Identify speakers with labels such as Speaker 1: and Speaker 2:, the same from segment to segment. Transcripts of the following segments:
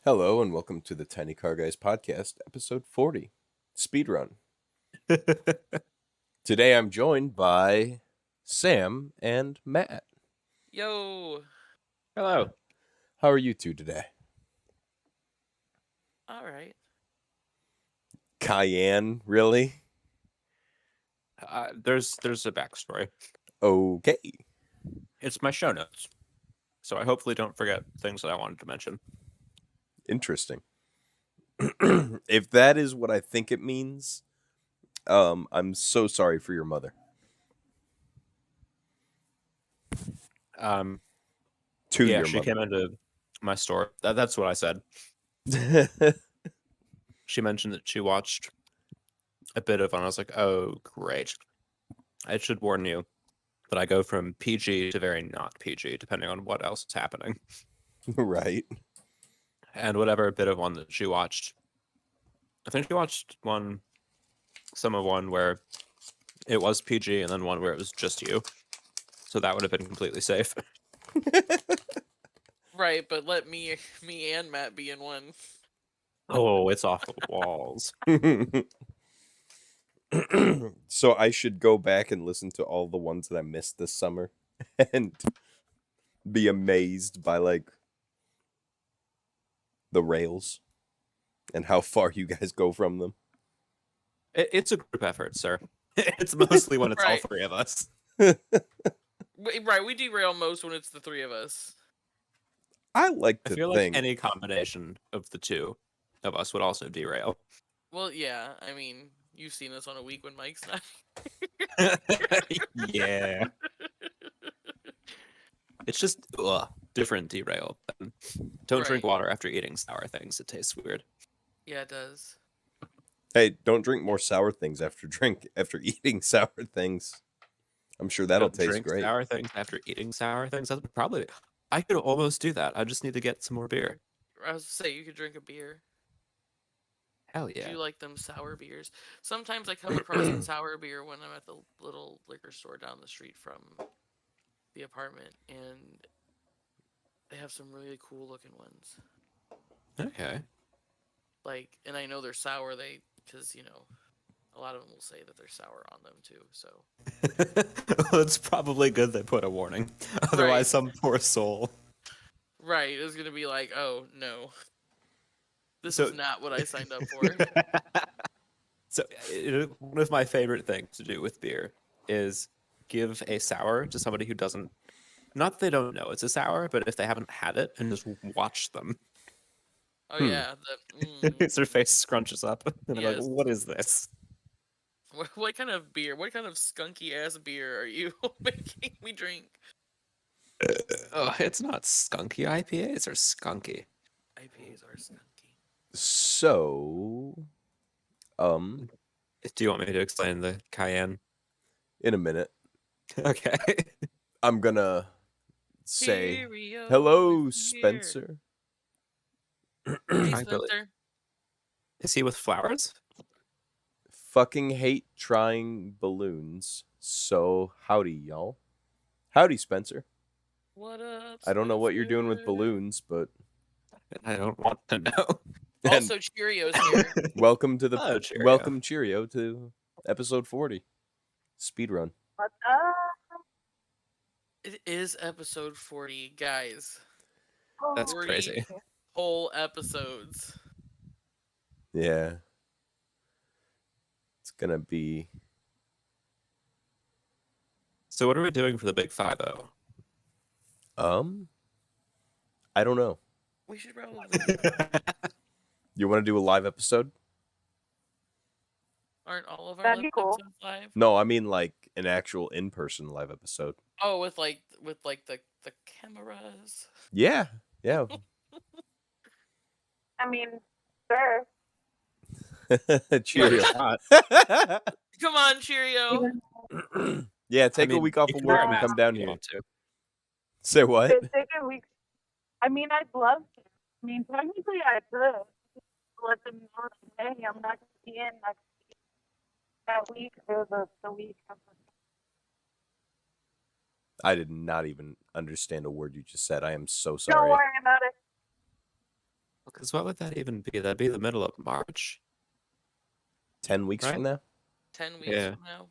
Speaker 1: Hello and welcome to the Tiny Car Guys podcast, episode 40, Speedrun. Today I'm joined by Sam and Matt.
Speaker 2: Yo.
Speaker 3: Hello.
Speaker 1: How are you two today?
Speaker 2: All right.
Speaker 1: Cayenne, really?
Speaker 3: There's a backstory.
Speaker 1: Okay.
Speaker 3: It's my show notes, so I hopefully don't forget things that I wanted to mention.
Speaker 1: Interesting. If that is what I think it means, I'm so sorry for your mother.
Speaker 3: Yeah,
Speaker 1: Your
Speaker 3: she
Speaker 1: mother.
Speaker 3: came into my store. That's what I said. She mentioned that she watched a bit of it, and I was like, oh, great. I should warn you that I go from PG to very not PG, depending on what else is happening.
Speaker 1: Right.
Speaker 3: And whatever bit of one that she watched, I think she watched one where it was PG and then one where it was just you. So that would have been completely safe.
Speaker 2: Right, but let me and Matt be in one.
Speaker 3: Oh, it's off the walls.
Speaker 1: So I should go back and listen to all the ones that I missed this summer and be amazed by the rails and how far you guys go from them.
Speaker 3: It's a group effort, sir. It's mostly when it's all
Speaker 2: Right.
Speaker 3: three of us.
Speaker 2: Right, we derail most when it's the three of us.
Speaker 1: I like
Speaker 3: I
Speaker 1: to
Speaker 3: feel
Speaker 1: think
Speaker 3: like any combination of the two of us would also derail.
Speaker 2: Well, yeah, I mean, you've seen us on a week when Mike's not.
Speaker 3: Yeah. It's just different derail. Don't drink
Speaker 2: Right.
Speaker 3: water after eating sour things. It tastes weird.
Speaker 2: Yeah, it does.
Speaker 1: hey, don't drink more sour things after eating sour things. I'm sure that'll
Speaker 3: Don't
Speaker 1: taste
Speaker 3: drink
Speaker 1: great.
Speaker 3: sour things after eating sour things. That's probably. I could almost do that. I just need to get some more beer.
Speaker 2: I was to say you could drink a beer.
Speaker 3: Hell
Speaker 2: Do
Speaker 3: yeah.
Speaker 2: you like them sour beers? Sometimes I come across a sour beer when I'm at the little liquor store down the street from the apartment, and they have some really cool looking ones.
Speaker 3: Okay.
Speaker 2: And I know they're sour. Because a lot of them will say that they're sour on them too. So
Speaker 3: Well, it's probably good they put a warning. Otherwise,
Speaker 2: Right.
Speaker 3: some poor soul.
Speaker 2: right, it's gonna be like, oh no, this
Speaker 3: So-
Speaker 2: is not what I signed up for.
Speaker 3: So, one of my favorite things to do with beer is give a sour to somebody who doesn't. Not that they don't know it's a sour, but if they haven't had it, and just watch them.
Speaker 2: Oh yeah,
Speaker 3: Their face scrunches up, and they're
Speaker 2: Yes.
Speaker 3: like, "What is this?"
Speaker 2: What kind of beer? What kind of skunky ass beer are you making me drink?
Speaker 3: Oh, it's not skunky. IPAs are skunky.
Speaker 2: IPAs are skunky.
Speaker 1: So,
Speaker 3: Do you want me to explain the cayenne?
Speaker 1: in a minute,
Speaker 3: Okay.
Speaker 1: I'm gonna say
Speaker 2: Cheerio
Speaker 1: hello,
Speaker 2: is here.
Speaker 1: Spencer.
Speaker 2: Hey,
Speaker 3: I really-
Speaker 2: Spencer.
Speaker 3: Is he with flowers?
Speaker 1: Fucking hate trying balloons. So howdy, y'all. Howdy, Spencer.
Speaker 2: What up?
Speaker 1: I don't know what you're doing with
Speaker 2: Spencer?
Speaker 1: balloons, but
Speaker 3: I don't want to know.
Speaker 2: Also, Cheerios here.
Speaker 1: welcome to the
Speaker 3: Hello, Cheerio.
Speaker 1: welcome Cheerio to episode 40, Speedrun.
Speaker 4: What's up?
Speaker 2: It is episode 40, guys.
Speaker 3: That's
Speaker 2: 40
Speaker 3: crazy.
Speaker 2: whole episodes.
Speaker 1: Yeah, it's gonna be.
Speaker 3: So, what are we doing for the big 5-0?
Speaker 1: I don't know.
Speaker 2: We should probably.
Speaker 1: You want to do a live episode?
Speaker 2: Aren't all of our
Speaker 4: That'd be cool.
Speaker 2: episodes live?
Speaker 1: No, I mean like an actual in-person live episode.
Speaker 2: Oh, with the cameras.
Speaker 1: Yeah.
Speaker 4: I mean, sure.
Speaker 1: Cheerio.
Speaker 2: Come on, Cheerio.
Speaker 1: Yeah, take a
Speaker 3: mean,
Speaker 1: week off
Speaker 3: you
Speaker 1: of
Speaker 3: can
Speaker 1: work
Speaker 3: wear a
Speaker 1: and
Speaker 3: mask
Speaker 1: come down
Speaker 3: if you
Speaker 1: here.
Speaker 3: want to.
Speaker 1: Say what?
Speaker 4: It's taken weeks. I mean, I'd love to. I mean, technically, I could let them know, hey, I'm not going to be in next week. That week or the week of
Speaker 1: I did not even understand a word you just said. I am so
Speaker 4: Don't
Speaker 1: sorry.
Speaker 4: worry about it.
Speaker 3: Because what would that even be? That'd be the middle of March.
Speaker 1: 10 weeks
Speaker 3: Right?
Speaker 1: from now?
Speaker 2: 10 weeks
Speaker 3: Yeah.
Speaker 2: from now.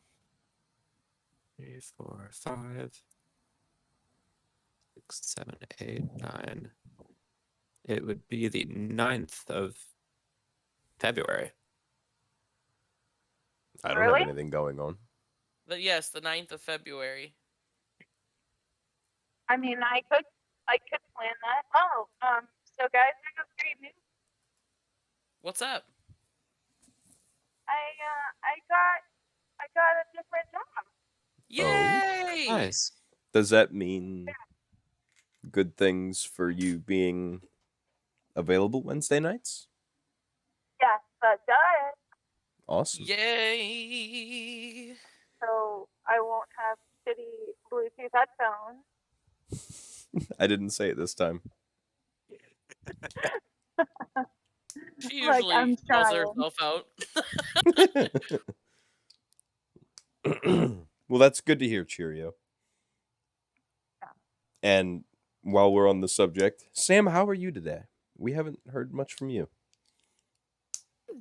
Speaker 3: 3, 4, 5, 6, 7, 8, 9. It would be the 9th of February.
Speaker 1: I don't
Speaker 4: Really?
Speaker 1: have anything going on.
Speaker 2: Yes, the 9th of February.
Speaker 4: I mean, I could plan that. Oh, so guys, I got great news.
Speaker 2: What's up?
Speaker 4: I got a different job.
Speaker 2: Yay!
Speaker 3: Nice.
Speaker 1: Does that mean good things for you being available Wednesday nights?
Speaker 4: Yes, that does.
Speaker 1: Awesome.
Speaker 2: Yay!
Speaker 4: So I won't have shitty Bluetooth headphones.
Speaker 1: I didn't say it this time.
Speaker 2: She
Speaker 4: Like,
Speaker 2: usually
Speaker 4: I'm
Speaker 2: calls
Speaker 4: trying.
Speaker 2: herself out.
Speaker 1: Well, that's good to hear, Cheerio.
Speaker 4: Yeah.
Speaker 1: And while we're on the subject, Sam, how are you today? We haven't heard much from you.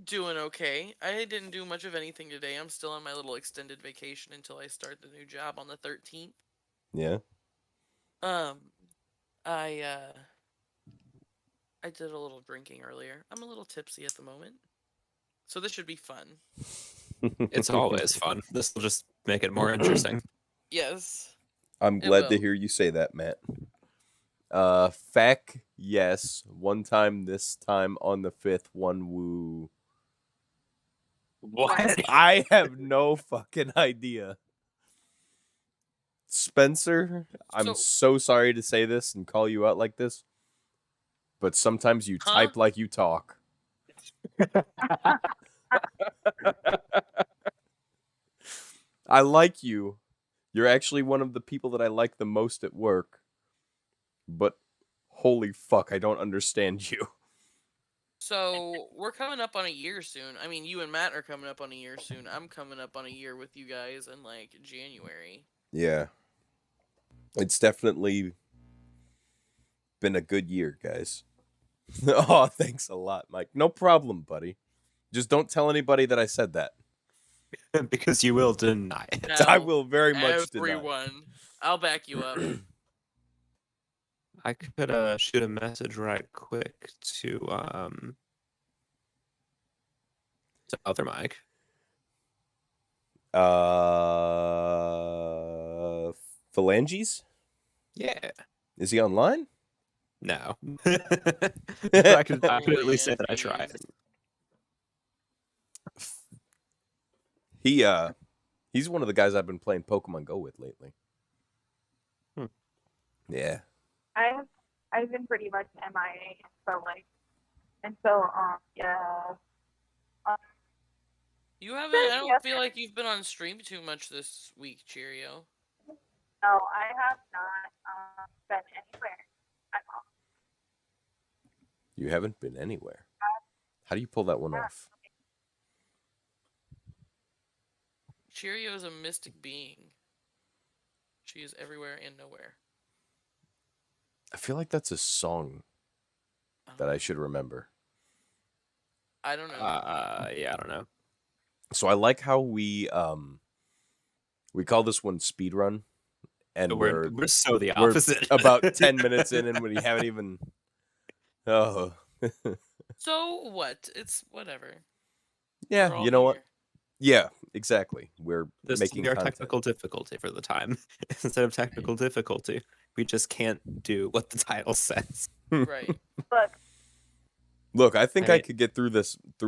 Speaker 2: Doing okay. I didn't do much of anything today. I'm still on my little extended vacation until I start the new job on the 13th.
Speaker 1: Yeah.
Speaker 2: I did a little drinking earlier. I'm a little tipsy at the moment. So this should be fun.
Speaker 3: It's always fun. This will just make it more interesting.
Speaker 2: Yes.
Speaker 1: I'm
Speaker 2: It
Speaker 1: glad to
Speaker 2: will.
Speaker 1: hear you say that, Matt. Feck, yes. One time, this time on the 5th, one woo.
Speaker 3: What?
Speaker 1: I have no fucking idea. Spencer, I'm so sorry to say this and call you out like this, but sometimes you
Speaker 2: Huh?
Speaker 1: type like you talk. I like you. You're actually one of the people that I like the most at work. But holy fuck, I don't understand you.
Speaker 2: So we're coming up on a year soon. I mean, you and Matt are coming up on a year soon. I'm coming up on a year with you guys in like January.
Speaker 1: Yeah. It's definitely been a good year, guys. Oh, thanks a lot, Mike. No problem, buddy. Just don't tell anybody that I said that.
Speaker 3: Because you will deny it.
Speaker 2: Tell
Speaker 1: I will very much deny.
Speaker 2: everyone. I'll back you up.
Speaker 3: I could shoot a message right quick to other Mike.
Speaker 1: Phalanges?
Speaker 3: Yeah.
Speaker 1: Is he online?
Speaker 3: No. I could at least say that I tried.
Speaker 1: He's one of the guys I've been playing Pokemon Go with lately. Yeah.
Speaker 4: I've been pretty much MIA, so yeah.
Speaker 2: You haven't. I don't feel like you've been on stream too much this week, Cheerio.
Speaker 4: No, I have not been anywhere at all.
Speaker 1: You haven't been anywhere. How do you pull that one off?
Speaker 2: Cheerio is a mystic being. She is everywhere and nowhere.
Speaker 1: I feel like that's a song that I should remember.
Speaker 2: I don't know.
Speaker 3: Yeah, I don't know.
Speaker 1: So I like how we call this one speed run, and
Speaker 3: We're so the
Speaker 1: we're
Speaker 3: opposite.
Speaker 1: about 10 minutes in, and we haven't even. Oh.
Speaker 2: So what? It's whatever.
Speaker 1: Yeah,
Speaker 2: We're all
Speaker 1: you know what?
Speaker 2: here.
Speaker 1: Yeah, exactly. We're
Speaker 3: This
Speaker 1: making
Speaker 3: will be our
Speaker 1: content.
Speaker 3: technical difficulty for the time. Instead of technical difficulty, we just can't do what the title says.
Speaker 2: Right.
Speaker 1: Look, I think
Speaker 3: I
Speaker 1: I
Speaker 3: mean-
Speaker 1: could get through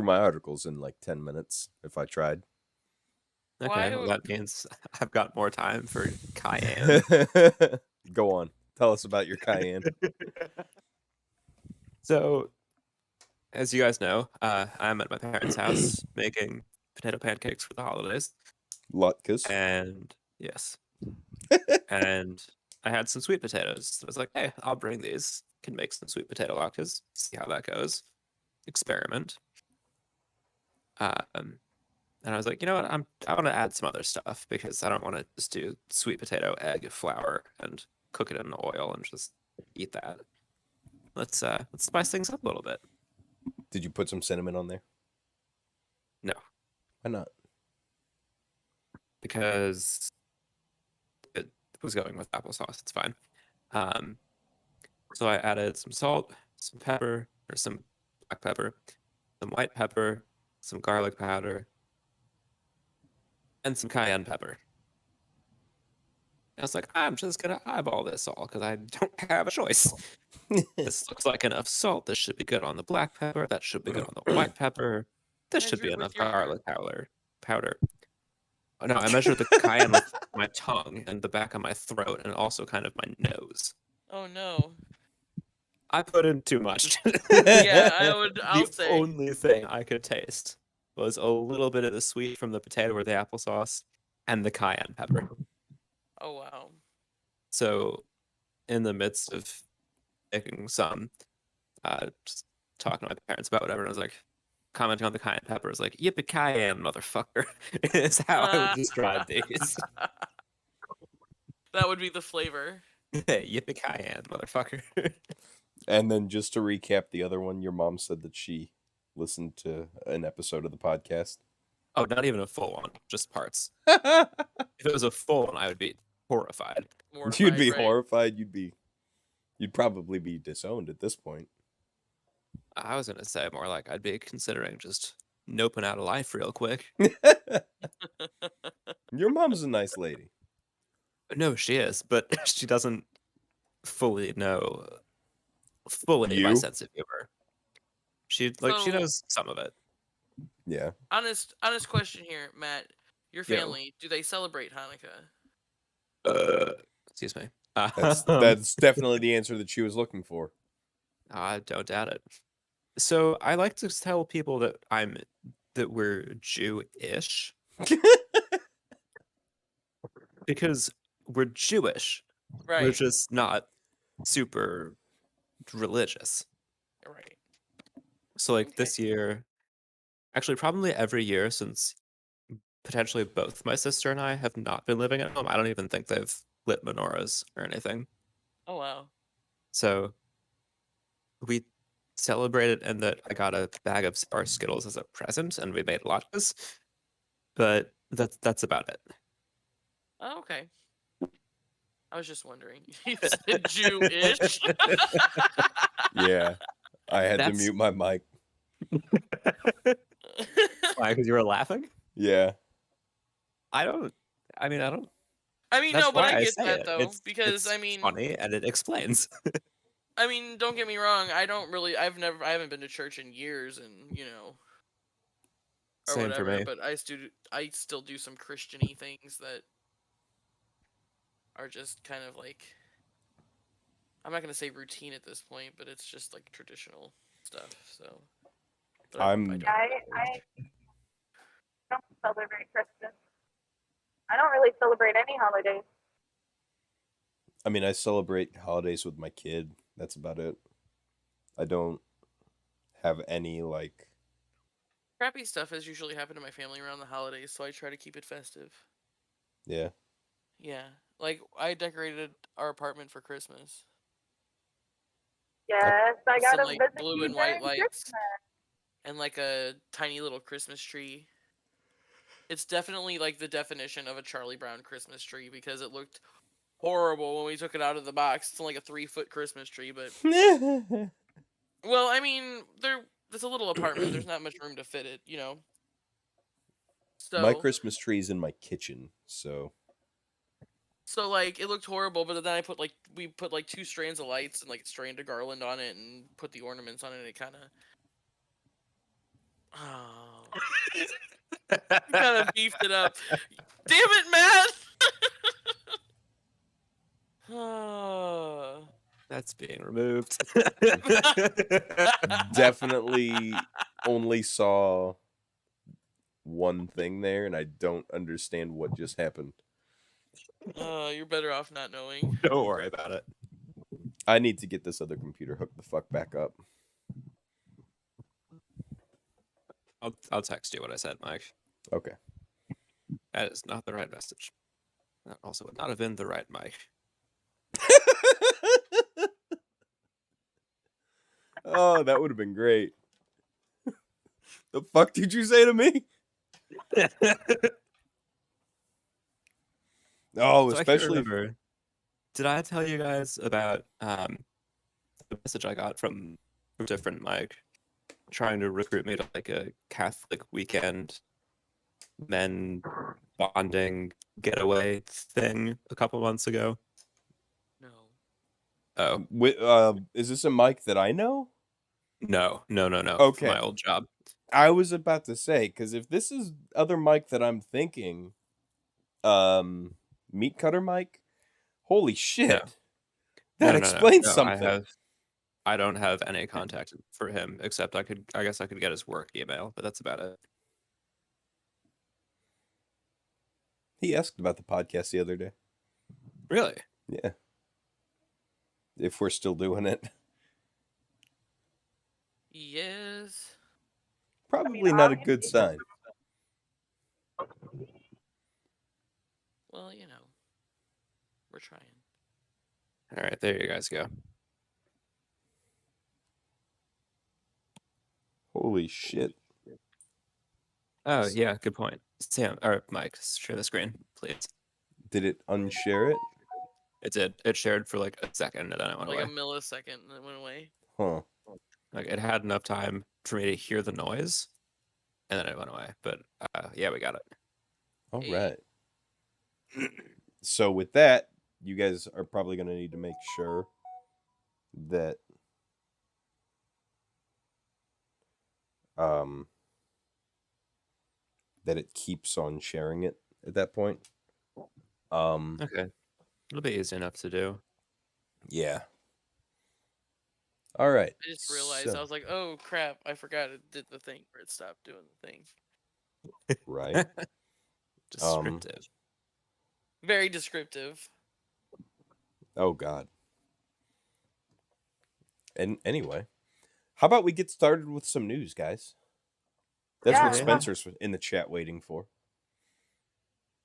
Speaker 1: my articles in like 10 minutes if I tried.
Speaker 3: Okay,
Speaker 2: Why
Speaker 3: well,
Speaker 2: do-
Speaker 3: that means I've got more time for Cayenne.
Speaker 1: Go on. Tell us about your cayenne.
Speaker 3: So, as you guys know, I'm at my parents' house making potato pancakes for the holidays.
Speaker 1: Latkes.
Speaker 3: And yes. And I had some sweet potatoes. I was like, hey, I'll bring these. Can make some sweet potato latkes. See how that goes. Experiment. And I was like, you know what? I want to add some other stuff because I don't want to just do sweet potato, egg, flour, and cook it in oil and just eat that. Let's spice things up a little bit.
Speaker 1: Did you put some cinnamon on there?
Speaker 3: No,
Speaker 1: Why not?
Speaker 3: because it was going with applesauce. It's fine. So I added some salt, some pepper, or some black pepper, some white pepper, some garlic powder, and some cayenne pepper. I was like, I'm just gonna eyeball this all because I don't have a choice. This looks like enough salt. This should be good on the black pepper. That should be good on the white pepper. This should be
Speaker 2: Measure it
Speaker 3: enough
Speaker 2: with your
Speaker 3: garlic powder. Oh, no, I measured the cayenne with my tongue and the back of my throat and also kind of my nose.
Speaker 2: Oh no.
Speaker 3: I put in too much.
Speaker 2: Yeah, I'll
Speaker 3: The
Speaker 2: say.
Speaker 3: only thing I could taste was a little bit of the sweet from the potato or the applesauce and the cayenne pepper.
Speaker 2: Oh wow.
Speaker 3: So, in the midst of making some, just talking to my parents about whatever, and I was like, commenting on the cayenne pepper, I was like, yippee cayenne, motherfucker, is how I would describe these.
Speaker 2: That would be the flavor.
Speaker 3: Yippee cayenne, motherfucker.
Speaker 1: And then just to recap the other one, your mom said that she listened to an episode of the podcast.
Speaker 3: Oh, not even a full one, just parts. If it was a full one, I would be horrified.
Speaker 2: Mortified,
Speaker 1: You'd be
Speaker 2: right?
Speaker 1: horrified. You'd probably be disowned at this point.
Speaker 3: I was gonna say more like I'd be considering just noping out of life real quick.
Speaker 1: Your mom's a nice lady.
Speaker 3: No, she is, but she doesn't fully know my
Speaker 1: You?
Speaker 3: sense of humor. She
Speaker 2: So-
Speaker 3: knows some of it.
Speaker 1: Yeah.
Speaker 2: Honest question here, Matt. Your
Speaker 3: Yo.
Speaker 2: family, do they celebrate Hanukkah?
Speaker 3: Excuse me.
Speaker 1: That's definitely the answer that she was looking for.
Speaker 3: I don't doubt it. So I like to tell people that we're Jewish because we're Jewish. We're
Speaker 2: Right.
Speaker 3: just not super religious.
Speaker 2: Right.
Speaker 3: So like
Speaker 2: Okay.
Speaker 3: this year, actually probably every year since potentially both my sister and I have not been living at home. I don't even think they've lit menorahs or anything.
Speaker 2: Oh wow.
Speaker 3: So we celebrated and that I got a bag of our Skittles as a present and we made latkes. But that's about it.
Speaker 2: Oh, okay. I was just wondering. You said Jewish.
Speaker 1: Yeah. I had to
Speaker 3: That's-
Speaker 1: mute my mic.
Speaker 3: Why? Because you were laughing?
Speaker 1: Yeah.
Speaker 3: I don't.
Speaker 2: I mean,
Speaker 3: That's
Speaker 2: no, but
Speaker 3: why
Speaker 2: I get
Speaker 3: say
Speaker 2: that
Speaker 3: it.
Speaker 2: though, because
Speaker 3: it's
Speaker 2: I mean,
Speaker 3: funny and it explains.
Speaker 2: I mean, don't get me wrong. I haven't been to church in years, and or
Speaker 3: Same
Speaker 2: whatever.
Speaker 3: for me.
Speaker 2: But I still do some Christian-y things that are just kind of like, I'm not gonna say routine at this point, but it's just like traditional stuff. So, but
Speaker 1: I'm-
Speaker 2: don't-
Speaker 4: I don't celebrate Christmas. I don't really celebrate any holidays.
Speaker 1: I mean, I celebrate holidays with my kid. That's about it. I don't have any like.
Speaker 2: crappy stuff has usually happened to my family around the holidays, so I try to keep it festive.
Speaker 1: Yeah.
Speaker 2: Yeah, like I decorated our apartment for Christmas.
Speaker 4: Yes, I got
Speaker 2: Some,
Speaker 4: to
Speaker 2: like,
Speaker 4: visit
Speaker 2: blue
Speaker 4: you
Speaker 2: and white
Speaker 4: during
Speaker 2: lights.
Speaker 4: Christmas.
Speaker 2: And like a tiny little Christmas tree. It's definitely like the definition of a Charlie Brown Christmas tree because it looked horrible when we took it out of the box. It's like a 3-foot Christmas tree, but well, I mean, it's a little apartment. There's not much room to fit it, So
Speaker 1: My Christmas tree is in my kitchen, so
Speaker 2: like it looked horrible, but then we put like 2 strands of lights and like strand of garland on it and put the ornaments on it, and it kind of beefed it up. Damn it, Matt!
Speaker 3: That's being removed.
Speaker 1: definitely only saw one thing there, and I don't understand what just happened.
Speaker 2: You're better off not knowing.
Speaker 3: Don't worry about it.
Speaker 1: I need to get this other computer hooked the fuck back up.
Speaker 3: I'll text you what I said, Mike.
Speaker 1: Okay.
Speaker 3: That is not the right message. That also would not have been the right mic.
Speaker 1: Oh, that would have been great. The fuck did you say to me? Oh,
Speaker 3: So I can't
Speaker 1: especially
Speaker 3: remember. Did I tell you guys about the message I got from a different Mike trying to recruit me to like a Catholic weekend men bonding getaway thing a couple months ago?
Speaker 2: No.
Speaker 3: Oh,
Speaker 1: is this a mic that I know?
Speaker 3: no. From
Speaker 1: Okay.
Speaker 3: my old job.
Speaker 1: I was about to say, because if this is other mic that I'm thinking, meat cutter mic, holy shit.
Speaker 3: No.
Speaker 1: That
Speaker 3: No.
Speaker 1: explains
Speaker 3: No,
Speaker 1: something.
Speaker 3: I don't have any contact for him except I guess I could get his work email, but that's about it.
Speaker 1: He asked about the podcast the other day.
Speaker 3: Really?
Speaker 1: Yeah. If we're still doing it.
Speaker 2: Yes.
Speaker 1: Probably not a good sign.
Speaker 2: Well, we're trying.
Speaker 3: All right, there you guys go.
Speaker 1: Holy shit.
Speaker 3: Oh, yeah, good point. Sam, or Mike, share the screen, please.
Speaker 1: Did it unshare it?
Speaker 3: It did. It shared for like a second and then it went
Speaker 2: Like
Speaker 3: away.
Speaker 2: a millisecond and it went away.
Speaker 1: Huh.
Speaker 3: Like it had enough time for me to hear the noise and then it went away. But yeah, we got it.
Speaker 1: All
Speaker 2: Hey.
Speaker 1: right. So with that, you guys are probably going to need to make sure that that it keeps on sharing it at that point.
Speaker 3: Okay. It'll be easy enough to do.
Speaker 1: Yeah. All right.
Speaker 2: I just realized I was like, oh crap, I forgot it did the thing where it stopped doing the thing.
Speaker 1: Right.
Speaker 3: Descriptive.
Speaker 2: Very descriptive.
Speaker 1: Oh God. And anyway, how about we get started with some news, guys? That's what
Speaker 3: Yeah.
Speaker 1: Spencer's in the chat waiting for.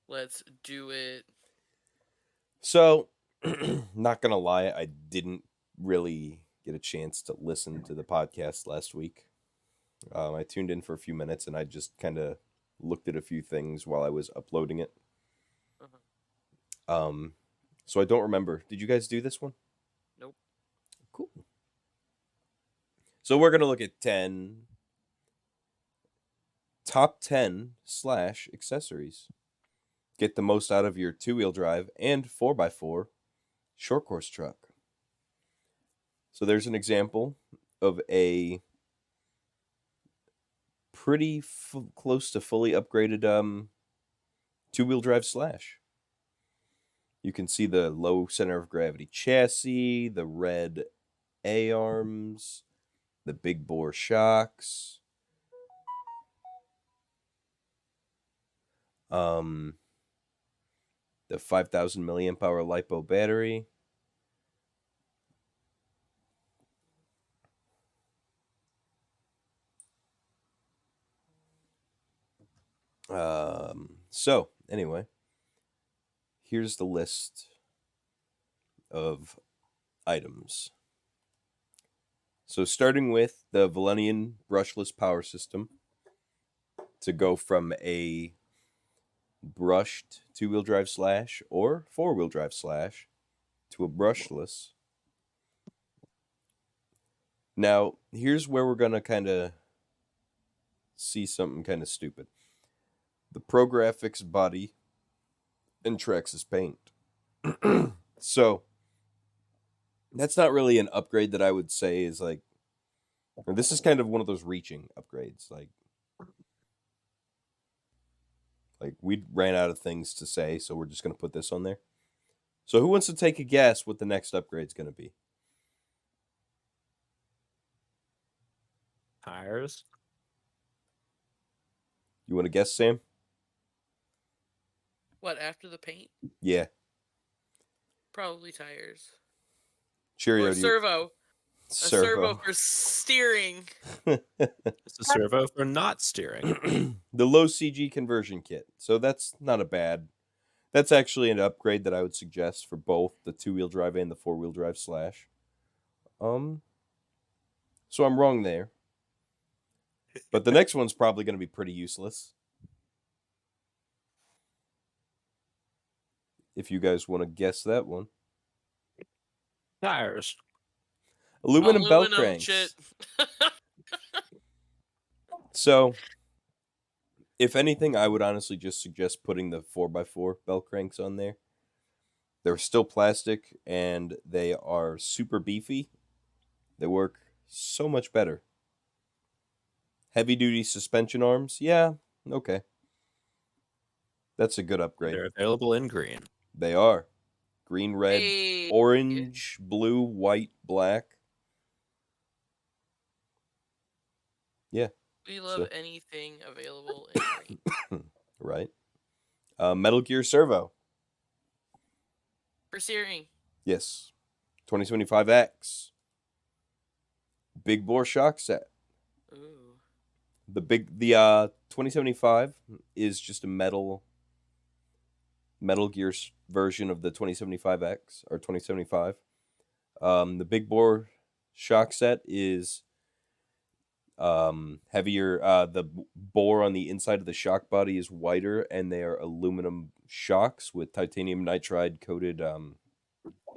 Speaker 2: Let's do it.
Speaker 1: So, not gonna lie, I didn't really get a chance to listen to the podcast last week. I tuned in for a few minutes and I just kind of looked at a few things while I was uploading it.
Speaker 2: Uh-huh.
Speaker 1: So I don't remember. Did you guys do this one?
Speaker 2: Nope.
Speaker 1: Cool. So we're gonna look at top 10 / accessories. Get the most out of your 2-wheel drive and 4x4 short course truck. So there's an example of a pretty close to fully upgraded 2-wheel drive Slash. You can see the low center of gravity chassis, the red A-arms, the big bore shocks. The 5,000 milliamp hour LiPo battery. So anyway, here's the list of items. So starting with the Valenian brushless power system, to go from a brushed 2-wheel drive Slash or 4-wheel drive Slash to a brushless. Now, here's where we're going to kind of see something kind of stupid. The Pro Graphics body and Traxxas paint. So, that's not really an upgrade that I would say is like, or this is kind of one of those reaching upgrades. Like we ran out of things to say, so we're just going to put this on there. So who wants to take a guess what the next upgrade's going to be?
Speaker 3: Tires.
Speaker 1: You want to guess, Sam?
Speaker 2: What, after the paint?
Speaker 1: Yeah.
Speaker 2: Probably tires.
Speaker 1: Cheerio.
Speaker 2: Or servo. A servo for steering.
Speaker 3: It's a servo for not steering.
Speaker 1: The low CG conversion kit. So that's not a bad. That's actually an upgrade that I would suggest for both the 2-wheel drive and the 4-wheel drive Slash. So I'm wrong there. But the next one's probably going to be pretty useless. If you guys want to guess that one.
Speaker 3: Tires.
Speaker 1: Aluminum belt
Speaker 2: Aluminum
Speaker 1: cranks.
Speaker 2: shit.
Speaker 1: So, if anything, I would honestly just suggest putting the 4x4 belt cranks on there. They're still plastic, and they are super beefy. They work so much better. Heavy-duty suspension arms? Yeah, okay. That's a good upgrade.
Speaker 3: They're available in green.
Speaker 1: They are. Green, red,
Speaker 2: Hey.
Speaker 1: orange, blue, white, black. Yeah.
Speaker 2: We love anything available in green.
Speaker 1: Right. Metal Gear Servo.
Speaker 2: For steering.
Speaker 1: Yes. 2075X. Big bore shock set.
Speaker 2: Ooh.
Speaker 1: The 2075 is just a Metal Gear version of the 2075X or 2075. The big bore shock set is heavier. The bore on the inside of the shock body is wider, and they are aluminum shocks with titanium nitride coated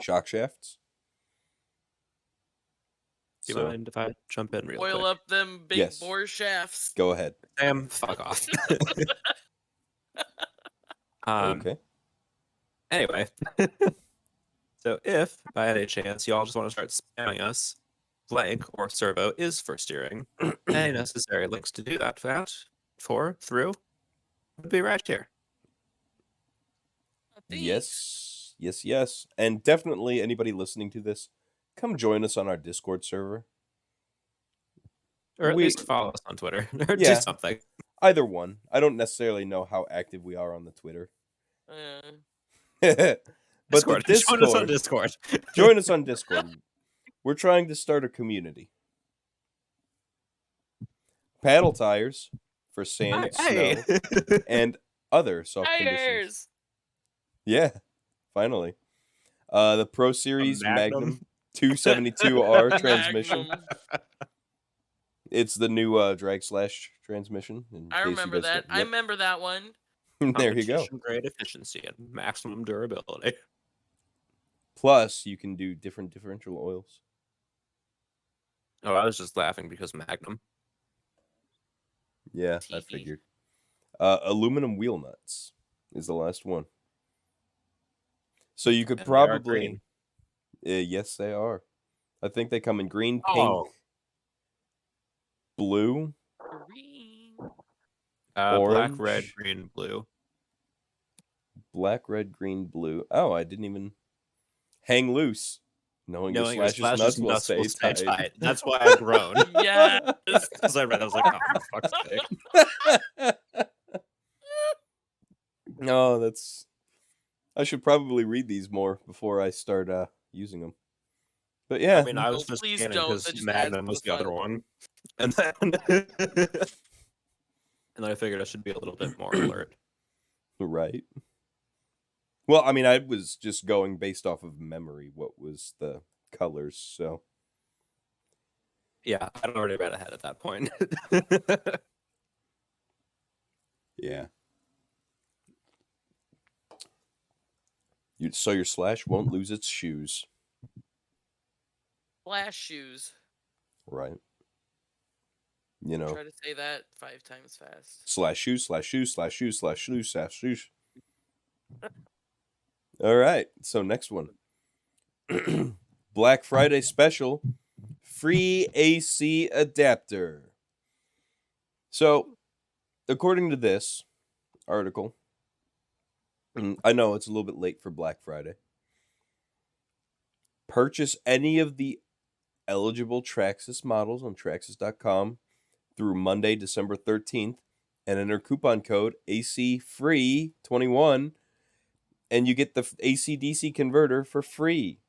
Speaker 1: shock shafts.
Speaker 3: Do you mind if I jump in real
Speaker 2: Oil
Speaker 3: quick?
Speaker 2: up them big
Speaker 1: Yes.
Speaker 2: bore shafts.
Speaker 1: Go ahead.
Speaker 3: Sam, fuck off.
Speaker 1: Okay.
Speaker 3: Anyway, so if by any chance y'all just want to start spamming us, blank or servo is for steering. Any necessary links to do that through would be right here.
Speaker 1: Yes. And definitely anybody listening to this, come join us on our Discord server.
Speaker 3: Or at least follow us on Twitter. Or
Speaker 1: Yeah.
Speaker 3: do something.
Speaker 1: Either one. I don't necessarily know how active we are on the Twitter.
Speaker 3: But
Speaker 1: Discord.
Speaker 3: The Discord. Join us on Discord.
Speaker 1: Join us on Discord. We're trying to start a community. Paddle tires for sand, snow, and other soft conditions. Yeah, finally. The Pro Series Magnum 272R transmission. It's the new drag slash transmission.
Speaker 2: I remember that. I remember that one.
Speaker 1: There you go.
Speaker 3: Great efficiency and maximum durability.
Speaker 1: Plus, you can do different differential oils.
Speaker 3: Oh, I was just laughing because Magnum.
Speaker 1: Yeah, I figured. Aluminum wheel nuts is the last one. So you could probably... yes, they are. I think they come in green, pink, blue,
Speaker 2: green,
Speaker 1: orange,
Speaker 3: black, red, green, blue.
Speaker 1: Black, red, green, blue. Oh, I didn't even hang loose. Knowing your slashes nuts will stay tight.
Speaker 3: That's why I groaned.
Speaker 2: Yeah.
Speaker 3: Because I read, I was like, oh, for fuck's sake.
Speaker 1: No, that's... I should probably read these more before I start using them. But yeah.
Speaker 3: I mean, I was just beginning because Magnum was the other one. And then... and then I figured I should be a little bit more alert.
Speaker 1: Right. Well, I mean, I was just going based off of memory, what was the colors, so...
Speaker 3: Yeah, I'd already read ahead at that point.
Speaker 1: Yeah. So your slash won't lose its shoes.
Speaker 2: Slash shoes.
Speaker 1: Right. You know.
Speaker 2: Try to say that 5 times fast.
Speaker 1: Slash shoes, slash shoes, slash shoes, slash shoes, slash shoes. All right. So next one. Black Friday special. Free AC adapter. So, according to this article, I know it's a little bit late for Black Friday. Purchase any of the eligible Traxxas models on Traxxas.com through Monday, December 13th, and enter coupon code ACFREE21, and you get the AC-DC converter for free.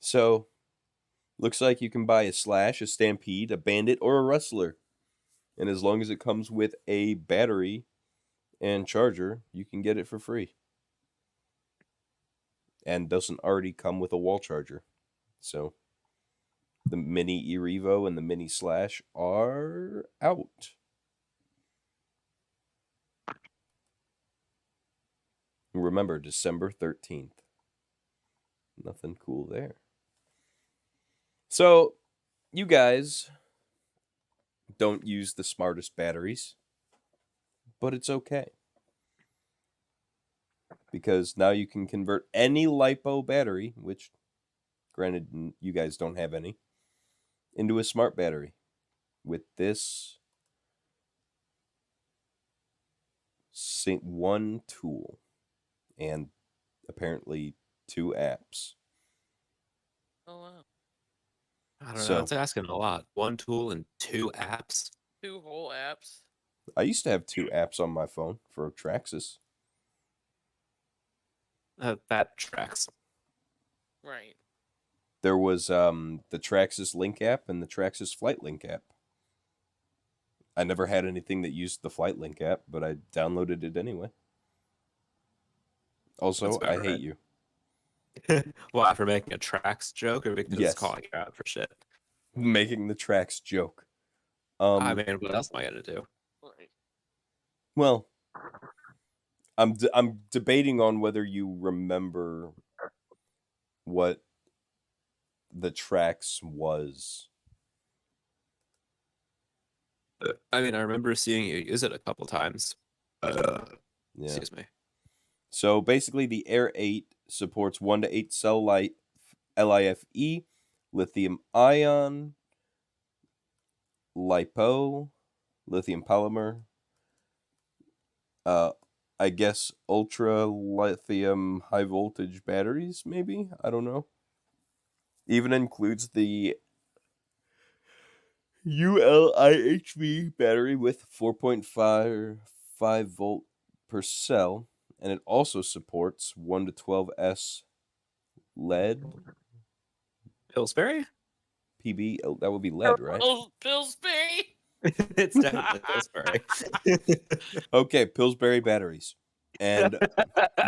Speaker 1: So, looks like you can buy a Slash, a Stampede, a Bandit, or a Rustler. And as long as it comes with a battery and charger, you can get it for free. And doesn't already come with a wall charger. So, The mini Erevo and the mini Slash are out. Remember, December 13th. Nothing cool there. So, you guys don't use the smartest batteries, but it's okay. Because now you can convert any LiPo battery, which, granted, you guys don't have any, into a smart battery with this one tool and apparently 2 apps.
Speaker 2: Oh wow.
Speaker 3: I don't know.
Speaker 1: So,
Speaker 3: It's asking a lot. 1 tool and 2 apps.
Speaker 2: 2 whole apps.
Speaker 1: I used to have 2 apps on my phone for Traxxas.
Speaker 3: That tracks.
Speaker 2: Right.
Speaker 1: There was the Traxxas Link app and the Traxxas Flight Link app. I never had anything that used the Flight Link app, but I downloaded it anyway. Also, I hate you.
Speaker 3: Why, for making a tracks joke or because
Speaker 1: Yes.
Speaker 3: it's calling you out for shit?
Speaker 1: Making the tracks joke.
Speaker 3: I mean, what else am I gonna do?
Speaker 2: Right.
Speaker 1: Well, I'm debating on whether you remember what the tracks was.
Speaker 3: I mean, I remember seeing you use it a couple times.
Speaker 1: Yeah.
Speaker 3: Excuse me.
Speaker 1: So basically, the Air 8 supports 1 to 8 cell light LIFE, lithium ion, LiPo, lithium polymer, I guess ultra lithium high voltage batteries, maybe? I don't know. Even includes the ULIHV battery with 4.55 volt per cell, and it also supports 1 to 12S lead.
Speaker 3: Pillsbury?
Speaker 1: PB, that would be lead, right?
Speaker 2: Pillsbury.
Speaker 3: It's definitely Pillsbury.
Speaker 1: Okay, Pillsbury batteries. And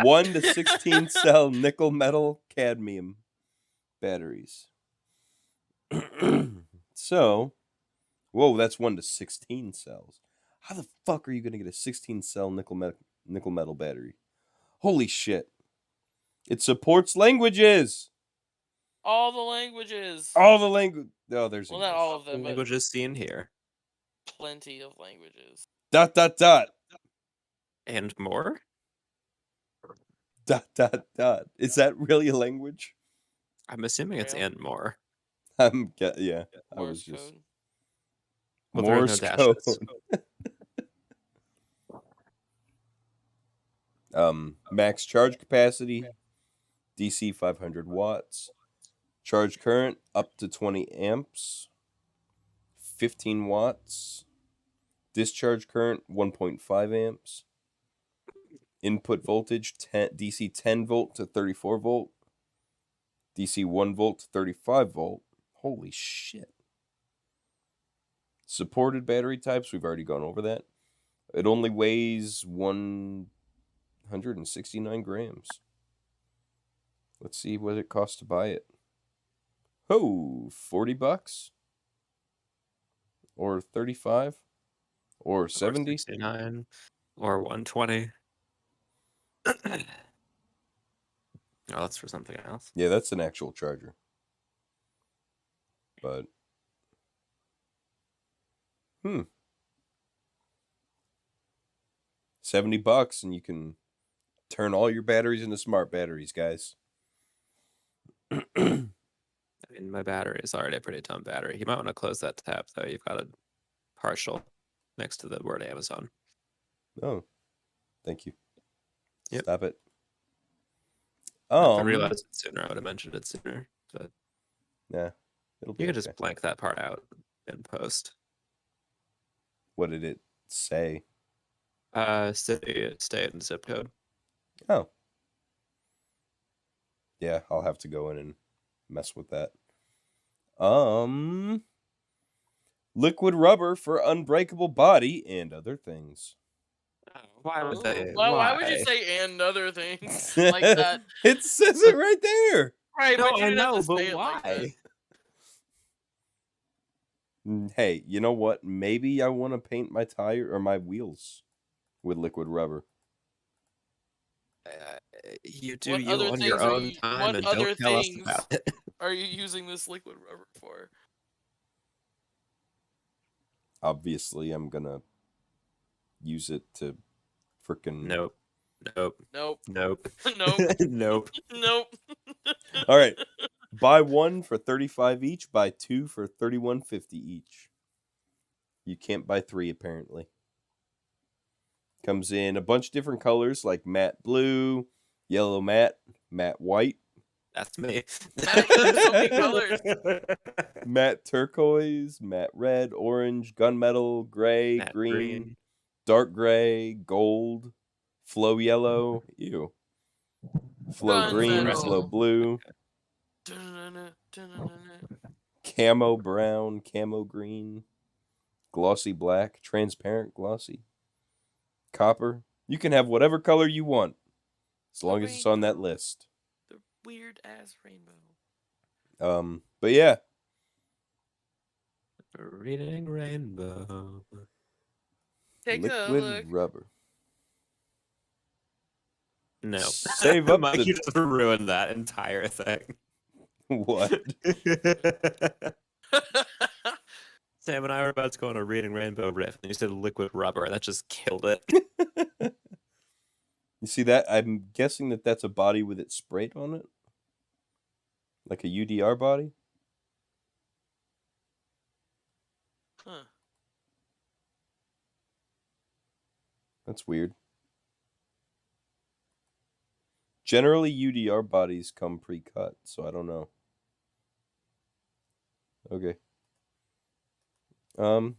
Speaker 1: 1 to 16 cell nickel metal cadmium batteries. So, whoa, that's 1 to 16 cells. How the fuck are you going to get a 16 cell nickel metal battery? Holy shit. It supports languages.
Speaker 2: All the languages.
Speaker 1: All the language. Oh, there's
Speaker 2: Well,
Speaker 1: English.
Speaker 2: not all of them, but
Speaker 3: Languages seen here.
Speaker 2: plenty of languages. ...
Speaker 3: And more? ...
Speaker 1: Is that really a language?
Speaker 3: I'm assuming it's
Speaker 2: Braille.
Speaker 3: and more.
Speaker 1: Yeah. I was
Speaker 2: Morse
Speaker 1: just
Speaker 2: code.
Speaker 3: Well, there are no
Speaker 1: Morse
Speaker 3: dashes.
Speaker 1: code. Max charge capacity, DC 500 watts. Charge current up to 20 amps. 15 watts. Discharge current 1.5 amps. Input voltage DC 10 volt to 34 volt. DC 1 volt to 35 volt. Holy shit. Supported battery types, we've already gone over that. It only weighs 169 grams. Let's see what it costs to buy it. Oh, $40? Or 35? Or 70?
Speaker 3: 69 or 120. Oh, that's for something else.
Speaker 1: Yeah, that's an actual charger. But $70 and you can turn all your batteries into smart batteries, guys.
Speaker 3: I mean, my battery is already a pretty dumb battery. You might want to close that tab, though. You've got a partial next to the word Amazon.
Speaker 1: Oh, thank you.
Speaker 3: Yep.
Speaker 1: Stop it.
Speaker 3: If I realized it sooner, I would have mentioned it sooner. But
Speaker 1: yeah, it'll be
Speaker 3: you could
Speaker 1: okay.
Speaker 3: just blank that part out in post.
Speaker 1: What did it say?
Speaker 3: City, state, and zip code.
Speaker 1: Oh. Yeah, I'll have to go in and mess with that. Liquid rubber for unbreakable body and other things.
Speaker 3: Why would they?
Speaker 2: Why would you say and other things like that?
Speaker 1: It says it right there.
Speaker 2: Right,
Speaker 3: No,
Speaker 2: but you
Speaker 3: I
Speaker 2: didn't have
Speaker 3: know,
Speaker 2: to
Speaker 3: but
Speaker 2: say it
Speaker 3: why?
Speaker 2: like that.
Speaker 1: Hey, you know what? Maybe I want to paint my tire or my wheels with liquid rubber.
Speaker 3: You do
Speaker 2: What
Speaker 3: you
Speaker 2: other
Speaker 3: on your
Speaker 2: things are
Speaker 3: own
Speaker 2: you?
Speaker 3: time
Speaker 2: What
Speaker 3: and
Speaker 2: other
Speaker 3: don't tell us
Speaker 2: things
Speaker 3: about it.
Speaker 2: are you using this liquid rubber for?
Speaker 1: Obviously, I'm gonna use it to freaking.
Speaker 3: Nope. Nope.
Speaker 2: Nope.
Speaker 3: Nope.
Speaker 2: Nope.
Speaker 3: Nope.
Speaker 2: Nope.
Speaker 1: All right, buy one for 35 each. Buy two for 31.50 each. You can't buy three apparently. Comes in a bunch of different colors like matte blue, yellow matte, matte white,
Speaker 3: That's me.
Speaker 2: Matt, you have so many colors.
Speaker 1: matte turquoise, matte red, orange, gunmetal, gray,
Speaker 3: Matt
Speaker 1: green, dark gray, gold, flow yellow, ew, flow green, flow
Speaker 2: Gunmetal.
Speaker 1: blue, camo brown, camo green, glossy black, transparent glossy, copper. You can have whatever color you want as long as it's on that list.
Speaker 2: The weird ass rainbow.
Speaker 1: But yeah,
Speaker 3: Reading rainbow.
Speaker 2: Take a
Speaker 1: liquid
Speaker 2: look.
Speaker 1: rubber.
Speaker 3: No.
Speaker 1: Save up
Speaker 3: Mike,
Speaker 1: the-
Speaker 3: you just ruined that entire thing.
Speaker 1: What?
Speaker 3: Sam and I were about to go on a Reading Rainbow riff, and you said liquid rubber. That just killed it.
Speaker 1: You see that? I'm guessing that that's a body with it sprayed on it, like a UDR body.
Speaker 2: Huh.
Speaker 1: That's weird. Generally, UDR bodies come pre-cut, so I don't know. Okay. All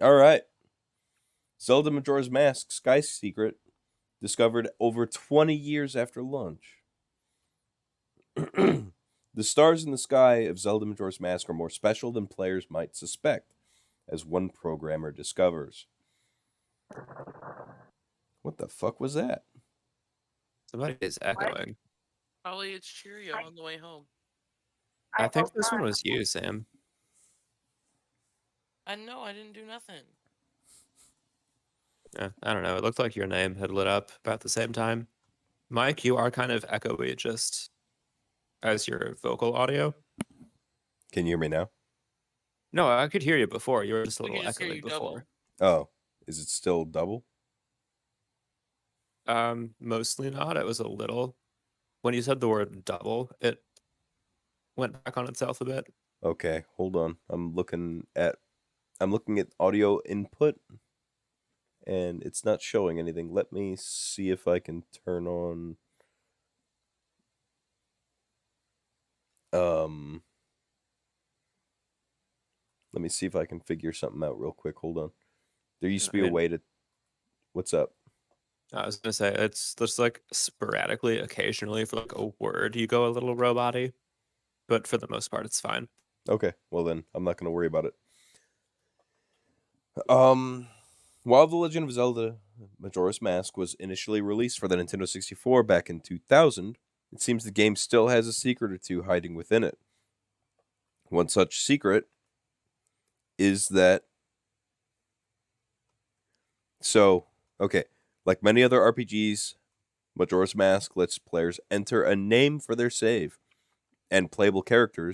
Speaker 1: right. Zelda Majora's Mask Sky Secret discovered over 20 years after launch. The stars in the sky of Zelda Majora's Mask are more special than players might suspect, as one programmer discovers. What the fuck was that?
Speaker 3: Somebody is echoing.
Speaker 2: Probably it's Cheerio on the way home.
Speaker 3: I think
Speaker 4: hope
Speaker 3: this one
Speaker 4: not.
Speaker 3: was you, Sam.
Speaker 2: I know I didn't do nothing.
Speaker 3: I don't know. It looked like your name had lit up about the same time. Mike, you are kind of echoey just as your vocal audio.
Speaker 1: Can you hear me now?
Speaker 3: No, I could hear you before. You were just a
Speaker 2: We
Speaker 3: little
Speaker 2: could just hear
Speaker 3: echoey
Speaker 2: you double.
Speaker 3: before.
Speaker 1: Oh, is it still double?
Speaker 3: Mostly not. It was a little. When you said the word double, it went back on itself a bit.
Speaker 1: Okay, hold on. I'm looking at audio input and it's not showing anything. Let me see if I can turn on let me see if I can figure something out real quick. Hold on. There used to be a way to What's up?
Speaker 3: I was gonna say it's just like sporadically, occasionally for like a word you go a little robot-y, but for the most part it's fine.
Speaker 1: Okay, well then I'm not going to worry about it. While The Legend of Zelda Majora's Mask was initially released for the Nintendo 64 back in 2000, it seems the game still has a secret or two hiding within it. One such secret is that like many other RPGs, Majora's Mask lets players enter a name for their save and playable character,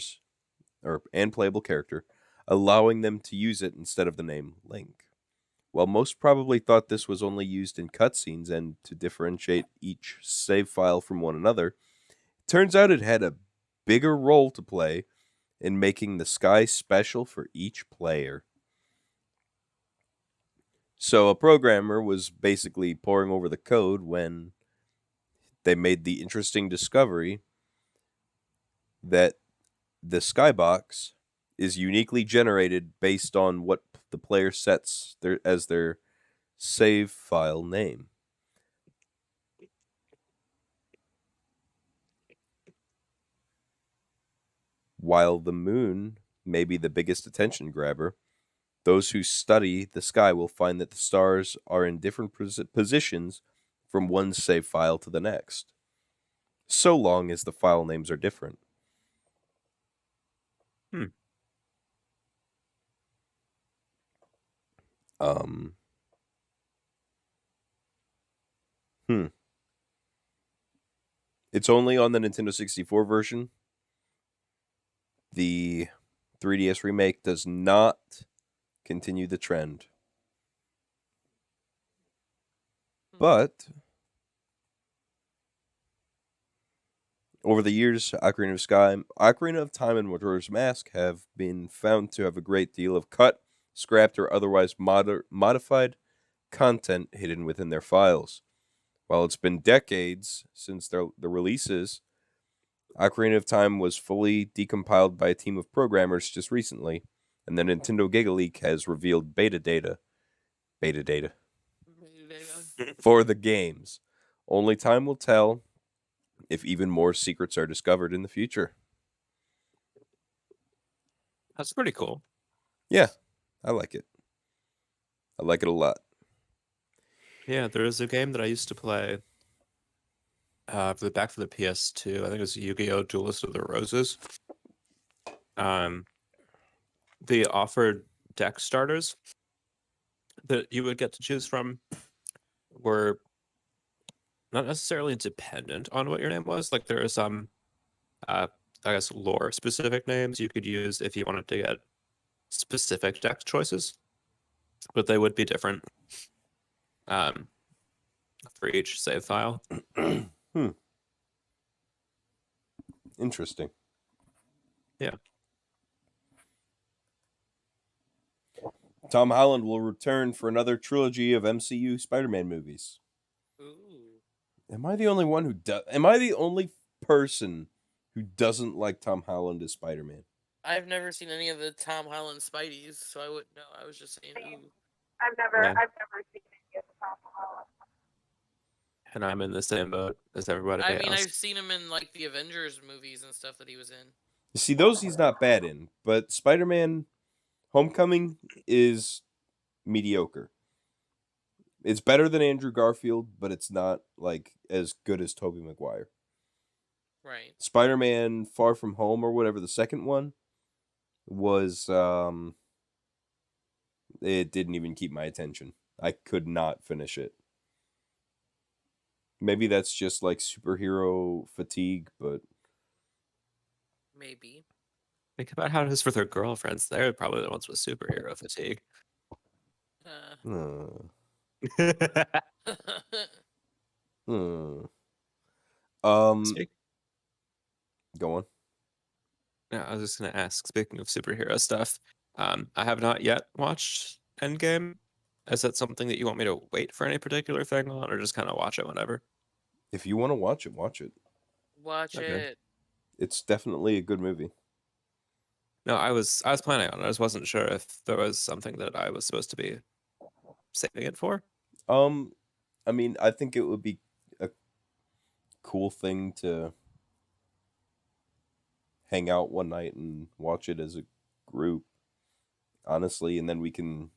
Speaker 1: allowing them to use it instead of the name Link. While most probably thought this was only used in cutscenes and to differentiate each save file from one another, it turns out it had a bigger role to play in making the sky special for each player. So a programmer was basically poring over the code when they made the interesting discovery that the skybox is uniquely generated based on what the player sets as their save file name. While the moon may be the biggest attention grabber, those who study the sky will find that the stars are in different positions from one save file to the next, so long as the file names are different. Um, It's only on the Nintendo 64 version. The 3DS remake does not continue the trend. But over the years, Ocarina of Time, and Majora's Mask have been found to have a great deal of cut, scrapped, or otherwise modified content hidden within their files. While it's been decades since the releases, Ocarina of Time was fully decompiled by a team of programmers just recently, and the Nintendo GigaLeak has revealed beta data for the games. Only time will tell if even more secrets are discovered in the future.
Speaker 3: That's pretty cool.
Speaker 1: Yeah, I like it. I like it a lot.
Speaker 3: Yeah, there is a game that I used to play for the PS2. I think it was Yu-Gi-Oh! Duelist of the Roses. They offered deck starters that you would get to choose from were not necessarily dependent on what your name was. Like there are some, I guess, lore specific names you could use if you wanted to get specific deck choices, but they would be different for each save file.
Speaker 1: Interesting.
Speaker 3: Yeah.
Speaker 1: Tom Holland will return for another trilogy of MCU Spider-Man movies.
Speaker 2: Ooh.
Speaker 1: Am I the only one who does? Am I the only person who doesn't like Tom Holland as Spider-Man?
Speaker 2: I've never seen any of the Tom Holland Spideys, so I wouldn't know. I was just saying, ooh.
Speaker 4: I've never
Speaker 3: Yeah.
Speaker 4: seen any of the Tom Holland.
Speaker 3: And I'm in the same boat as everybody
Speaker 2: I mean,
Speaker 3: else.
Speaker 2: I've seen him in like the Avengers movies and stuff that he was in.
Speaker 1: You see, those he's not bad in, but Spider-Man Homecoming is mediocre. It's better than Andrew Garfield, but it's not like as good as Tobey Maguire.
Speaker 2: Right.
Speaker 1: Spider-Man Far From Home or whatever the second one was it didn't even keep my attention. I could not finish it. Maybe that's just like superhero fatigue, but
Speaker 2: Maybe.
Speaker 3: Think about how it is for their girlfriends. They're probably the ones with superhero fatigue.
Speaker 1: um go on.
Speaker 3: Yeah, I was just gonna ask, speaking of superhero stuff, I have not yet watched Endgame. Is that something that you want me to wait for any particular thing on, or just kind of watch it whenever?
Speaker 1: If you want to watch it, watch it.
Speaker 2: Watch
Speaker 3: Okay.
Speaker 2: it.
Speaker 1: It's definitely a good movie.
Speaker 3: No, I was planning on it. I just wasn't sure if there was something that I was supposed to be saving it for.
Speaker 1: I mean, I think it would be a cool thing to hang out one night and watch it as a group, honestly, and then we can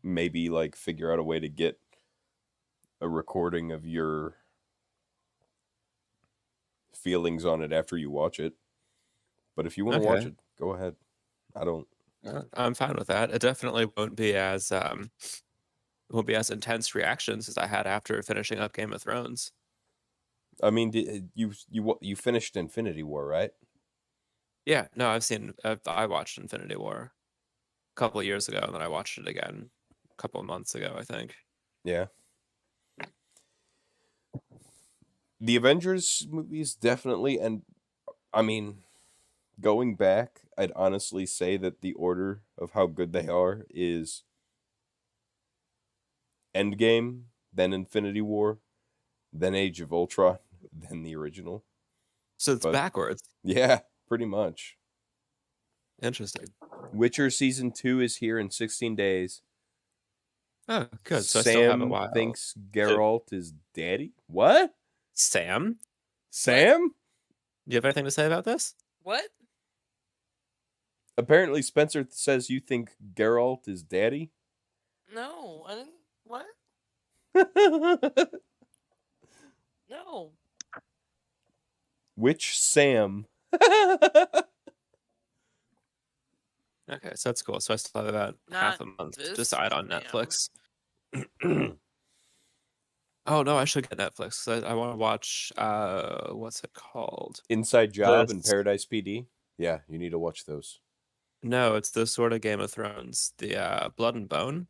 Speaker 1: maybe like figure out a way to get a recording of your feelings on it after you watch it. But if you want to watch
Speaker 3: Okay.
Speaker 1: it, go ahead. I don't.
Speaker 3: I'm fine with that. It definitely won't be as intense reactions as I had after finishing up Game of Thrones.
Speaker 1: I mean, you finished Infinity War, right?
Speaker 3: Yeah, no, I watched Infinity War a couple of years ago, and then I watched it again a couple of months ago, I think.
Speaker 1: Yeah. The Avengers movies definitely, and I mean, going back, I'd honestly say that the order of how good they are is Endgame, then Infinity War, then Age of Ultron, then the original.
Speaker 3: So it's
Speaker 1: But-
Speaker 3: backwards.
Speaker 1: Yeah, pretty much.
Speaker 3: Interesting.
Speaker 1: Witcher season 2 is here in 16 days.
Speaker 3: Oh, good. So I still have a
Speaker 1: Sam
Speaker 3: while.
Speaker 1: thinks Geralt is daddy. What?
Speaker 3: Sam,
Speaker 1: Sam?
Speaker 3: do you have anything to say about this?
Speaker 2: What?
Speaker 1: Apparently Spencer says you think Geralt is daddy.
Speaker 2: No, I didn't. What? No.
Speaker 1: Which Sam?
Speaker 3: Okay, so that's cool. So I still have about half
Speaker 2: Not
Speaker 3: a month to
Speaker 2: this
Speaker 3: decide on
Speaker 2: spam.
Speaker 3: Netflix. Oh no, I should get Netflix. I want to watch what's it called?
Speaker 1: Inside Job and
Speaker 3: This-
Speaker 1: Paradise PD. Yeah, you need to watch those.
Speaker 3: No, it's the sort of Game of Thrones, the Blood and Bone.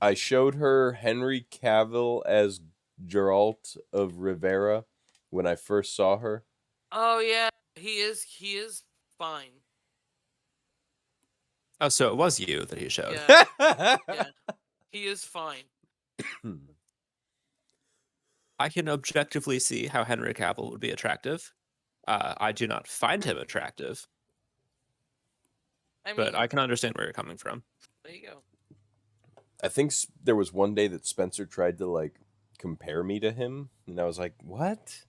Speaker 1: I showed her Henry Cavill as Geralt of Rivera when I first saw her.
Speaker 2: Oh yeah, he is fine.
Speaker 3: Oh, so it was you that he showed.
Speaker 2: Yeah, yeah, he is fine.
Speaker 3: I can objectively see how Henry Cavill would be attractive. I do not find him attractive,
Speaker 2: I mean,
Speaker 3: but I can understand where you're coming from.
Speaker 2: there you go.
Speaker 1: I think there was one day that Spencer tried to like compare me to him, and I was like, "What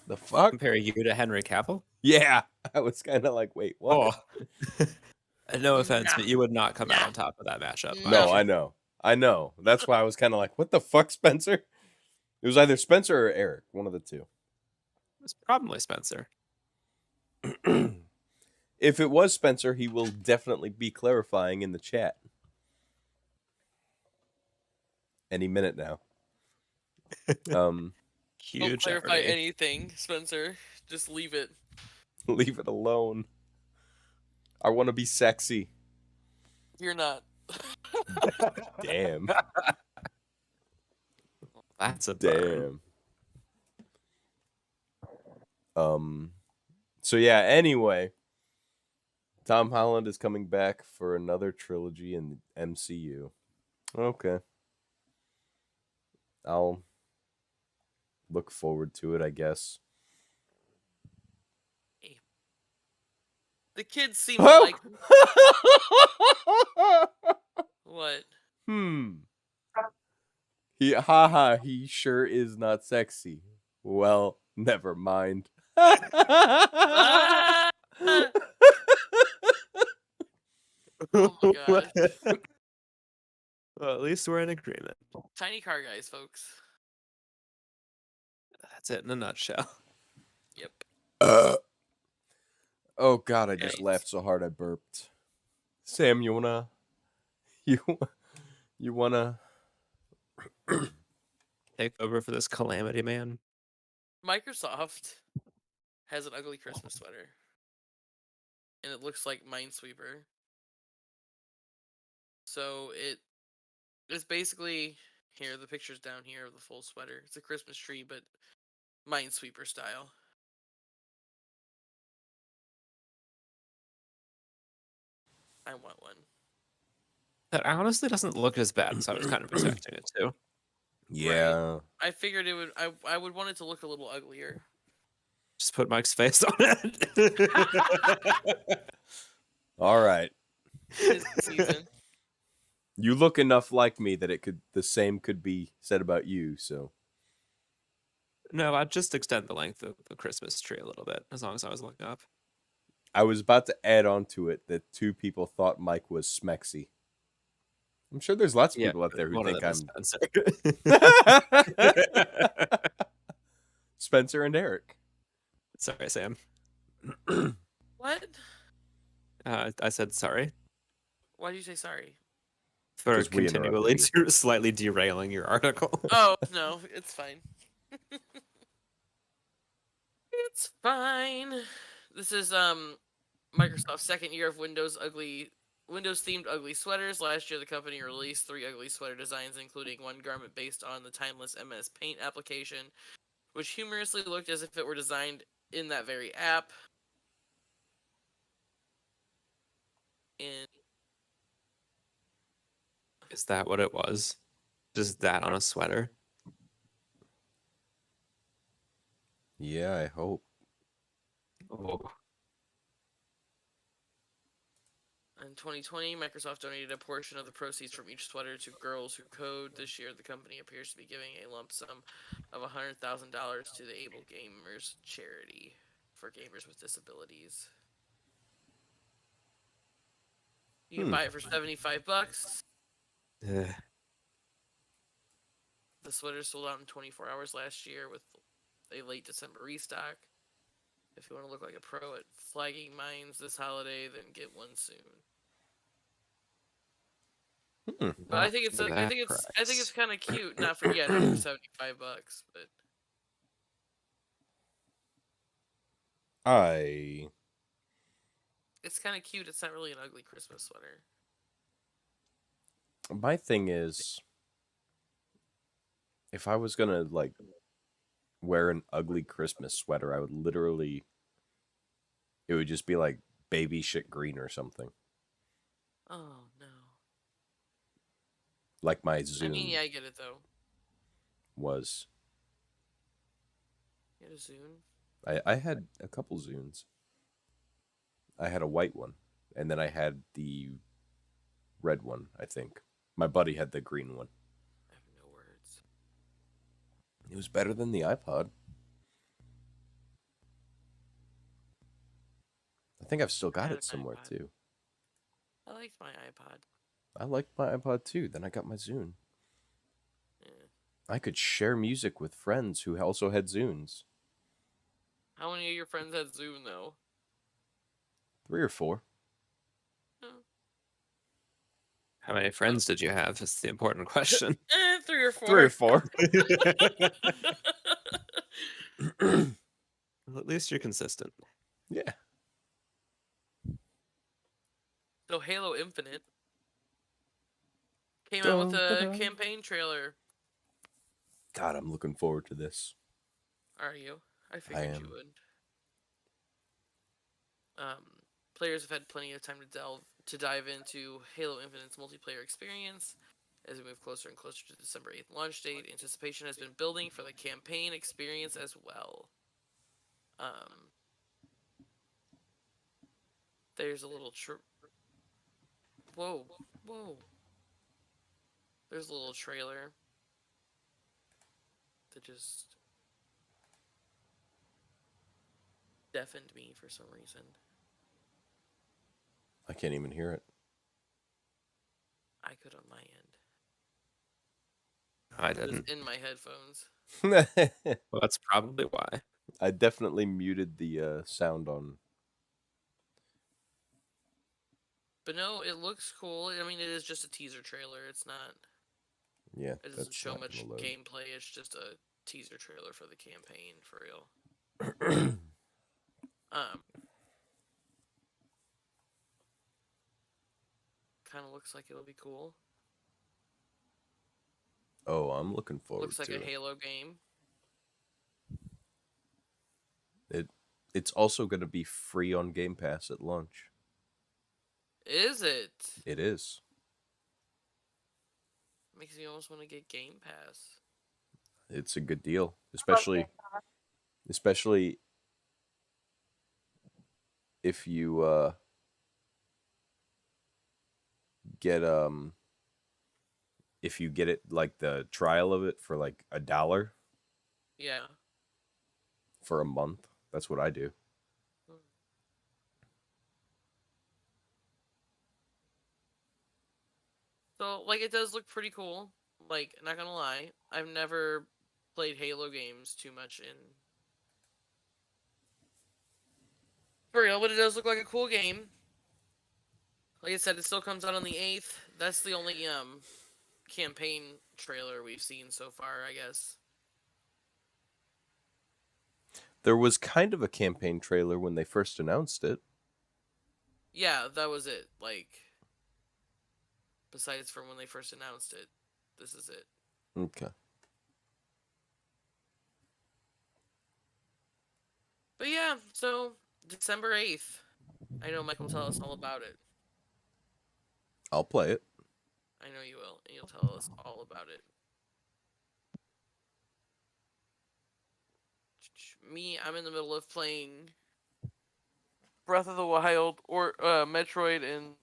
Speaker 1: the fuck?"
Speaker 3: Compare you to Henry Cavill?
Speaker 1: Yeah, I was kind of like, "Wait, what?"
Speaker 3: Oh, no offense,
Speaker 2: Nah.
Speaker 3: but you would not come out
Speaker 2: Nah.
Speaker 3: on top of that matchup.
Speaker 2: No.
Speaker 1: No, I know. That's why I was kind of like, "What the fuck, Spencer?" It was either Spencer or Eric, one of the two.
Speaker 3: It's probably Spencer.
Speaker 1: If it was Spencer, he will definitely be clarifying in the chat any minute now.
Speaker 2: Don't
Speaker 3: Huge
Speaker 2: clarify
Speaker 3: Jeopardy.
Speaker 2: anything, Spencer. Just leave it.
Speaker 1: Leave it alone. I want to be sexy.
Speaker 2: You're not.
Speaker 1: Damn.
Speaker 3: That's a burn.
Speaker 1: Damn. So yeah, anyway, Tom Holland is coming back for another trilogy in the MCU. Okay. I'll look forward to it, I guess.
Speaker 2: The kids seem to like him. What?
Speaker 1: He sure is not sexy. Well, never mind.
Speaker 2: Ah! Oh my god.
Speaker 3: Well, at least we're in agreement.
Speaker 2: Tiny car guys, folks.
Speaker 3: That's it in a nutshell.
Speaker 2: Yep.
Speaker 1: Oh god, I just
Speaker 2: Guys.
Speaker 1: laughed so hard I burped. Sam, you wanna
Speaker 3: Take over for this calamity man.
Speaker 2: Microsoft has an ugly Christmas sweater. And it looks like Minesweeper. So it's basically here, the picture's down here of the full sweater. It's a Christmas tree, but Minesweeper style. I want one.
Speaker 3: That honestly doesn't look as bad as I was kind of expecting it to.
Speaker 1: Yeah.
Speaker 2: I figured it would. I would want it to look a little uglier.
Speaker 3: Just put Mike's face on it.
Speaker 1: All right.
Speaker 2: Tis the season.
Speaker 1: You look enough like me that the same could be said about you, so
Speaker 3: No, I'd just extend the length of the Christmas tree a little bit, as long as I was looking up.
Speaker 1: I was about to add on to it that two people thought Mike was smexy. I'm sure there's lots of people out there who
Speaker 3: one of
Speaker 1: think
Speaker 3: them is
Speaker 1: I'm
Speaker 3: Spencer.
Speaker 1: Spencer and Eric.
Speaker 3: Sorry, Sam.
Speaker 2: What?
Speaker 3: I said sorry
Speaker 2: Why did you say sorry?
Speaker 3: for
Speaker 1: 'Cause we
Speaker 3: continually
Speaker 1: interrupted
Speaker 3: slightly derailing your article.
Speaker 2: Oh no, it's fine. It's fine. This is Microsoft's second year of Windows themed ugly sweaters. Last year, the company released 3 ugly sweater designs, including one garment based on the timeless MS Paint application, which humorously looked as if it were designed in that very app. And
Speaker 3: Is that what it was? Just that on a sweater?
Speaker 1: Yeah, I hope.
Speaker 3: Oh.
Speaker 2: in 2020, Microsoft donated a portion of the proceeds from each sweater to Girls Who Code. This year, the company appears to be giving a lump sum of $100,000 to the Able Gamers charity for gamers with disabilities. You can buy it for $75.
Speaker 3: Ugh.
Speaker 2: The sweater sold out in 24 hours last year with a late December restock. If you want to look like a pro at flagging mines this holiday, then get one soon. But I think it's
Speaker 3: For that
Speaker 2: I think it's
Speaker 3: price.
Speaker 2: kind of cute. Not for $75, but it's kind of cute. It's not really an ugly Christmas sweater.
Speaker 1: My thing is, if I was gonna like wear an ugly Christmas sweater, I would literally, it would just be like baby shit green or something.
Speaker 2: Oh no.
Speaker 1: Like my
Speaker 2: I
Speaker 1: Zune
Speaker 2: mean, yeah, I get it though.
Speaker 1: was.
Speaker 2: You had a Zune.
Speaker 1: I had a couple Zunes. I had a white one, and then I had the red one, I think. My buddy had the green one.
Speaker 2: I have no words.
Speaker 1: It was better than the iPod. I think I've still
Speaker 2: I
Speaker 1: got
Speaker 2: had
Speaker 1: it
Speaker 2: an
Speaker 1: somewhere
Speaker 2: iPod.
Speaker 1: too.
Speaker 2: I liked my iPod.
Speaker 1: I liked my iPod too. Then I got my Zune.
Speaker 2: Yeah.
Speaker 1: I could share music with friends who also had Zunes.
Speaker 2: How many of your friends had Zune though?
Speaker 1: 3 or 4.
Speaker 2: Oh.
Speaker 3: How many friends did you have? Is the important question.
Speaker 2: 3 or 4.
Speaker 1: 3 or 4.
Speaker 3: Well, at least you're consistent.
Speaker 1: Yeah.
Speaker 2: So Halo Infinite came out with a
Speaker 1: Dun-dun-dun.
Speaker 2: campaign trailer.
Speaker 1: God, I'm looking forward to this.
Speaker 2: Are you? I figured you
Speaker 1: am.
Speaker 2: would. Players have had plenty of time to dive into Halo Infinite's multiplayer experience. As we move closer and closer to the December 8th launch date, anticipation has been building for the campaign experience as well. There's a little whoa. There's a little trailer that just deafened me for some reason.
Speaker 1: I can't even hear it.
Speaker 2: I could on my end.
Speaker 3: I
Speaker 2: It was
Speaker 3: didn't.
Speaker 2: in my headphones.
Speaker 3: Well, that's probably why.
Speaker 1: I definitely muted the sound on.
Speaker 2: But no, it looks cool. I mean, it is just a teaser trailer. It's not.
Speaker 1: Yeah,
Speaker 2: It doesn't
Speaker 1: that's
Speaker 2: show
Speaker 1: not
Speaker 2: much
Speaker 1: gonna load.
Speaker 2: gameplay. It's just a teaser trailer for the campaign, for real. Kind of looks like it'll be cool.
Speaker 1: Oh, I'm looking forward
Speaker 2: Looks like
Speaker 1: to
Speaker 2: a
Speaker 1: it.
Speaker 2: Halo game.
Speaker 1: It's also going to be free on Game Pass at launch.
Speaker 2: Is it?
Speaker 1: It is.
Speaker 2: Makes me almost want to get Game Pass.
Speaker 1: It's a good deal, especially if you get if you get it like the trial of it for like $1
Speaker 2: Yeah.
Speaker 1: for a month. That's what I do.
Speaker 2: So, like, it does look pretty cool. Like, not gonna lie, I've never played Halo games too much in. For real, but it does look like a cool game. Like I said, it still comes out on the 8th. That's the only campaign trailer we've seen so far, I guess.
Speaker 1: There was kind of a campaign trailer when they first announced it.
Speaker 2: Yeah, that was it. Like, besides from when they first announced it, this is it.
Speaker 1: Okay.
Speaker 2: But yeah, so December 8th. I know Mike will tell us all about it.
Speaker 1: I'll play it.
Speaker 2: I know you will, and you'll tell us all about it. Me, I'm in the middle of playing Breath of the Wild or Metroid and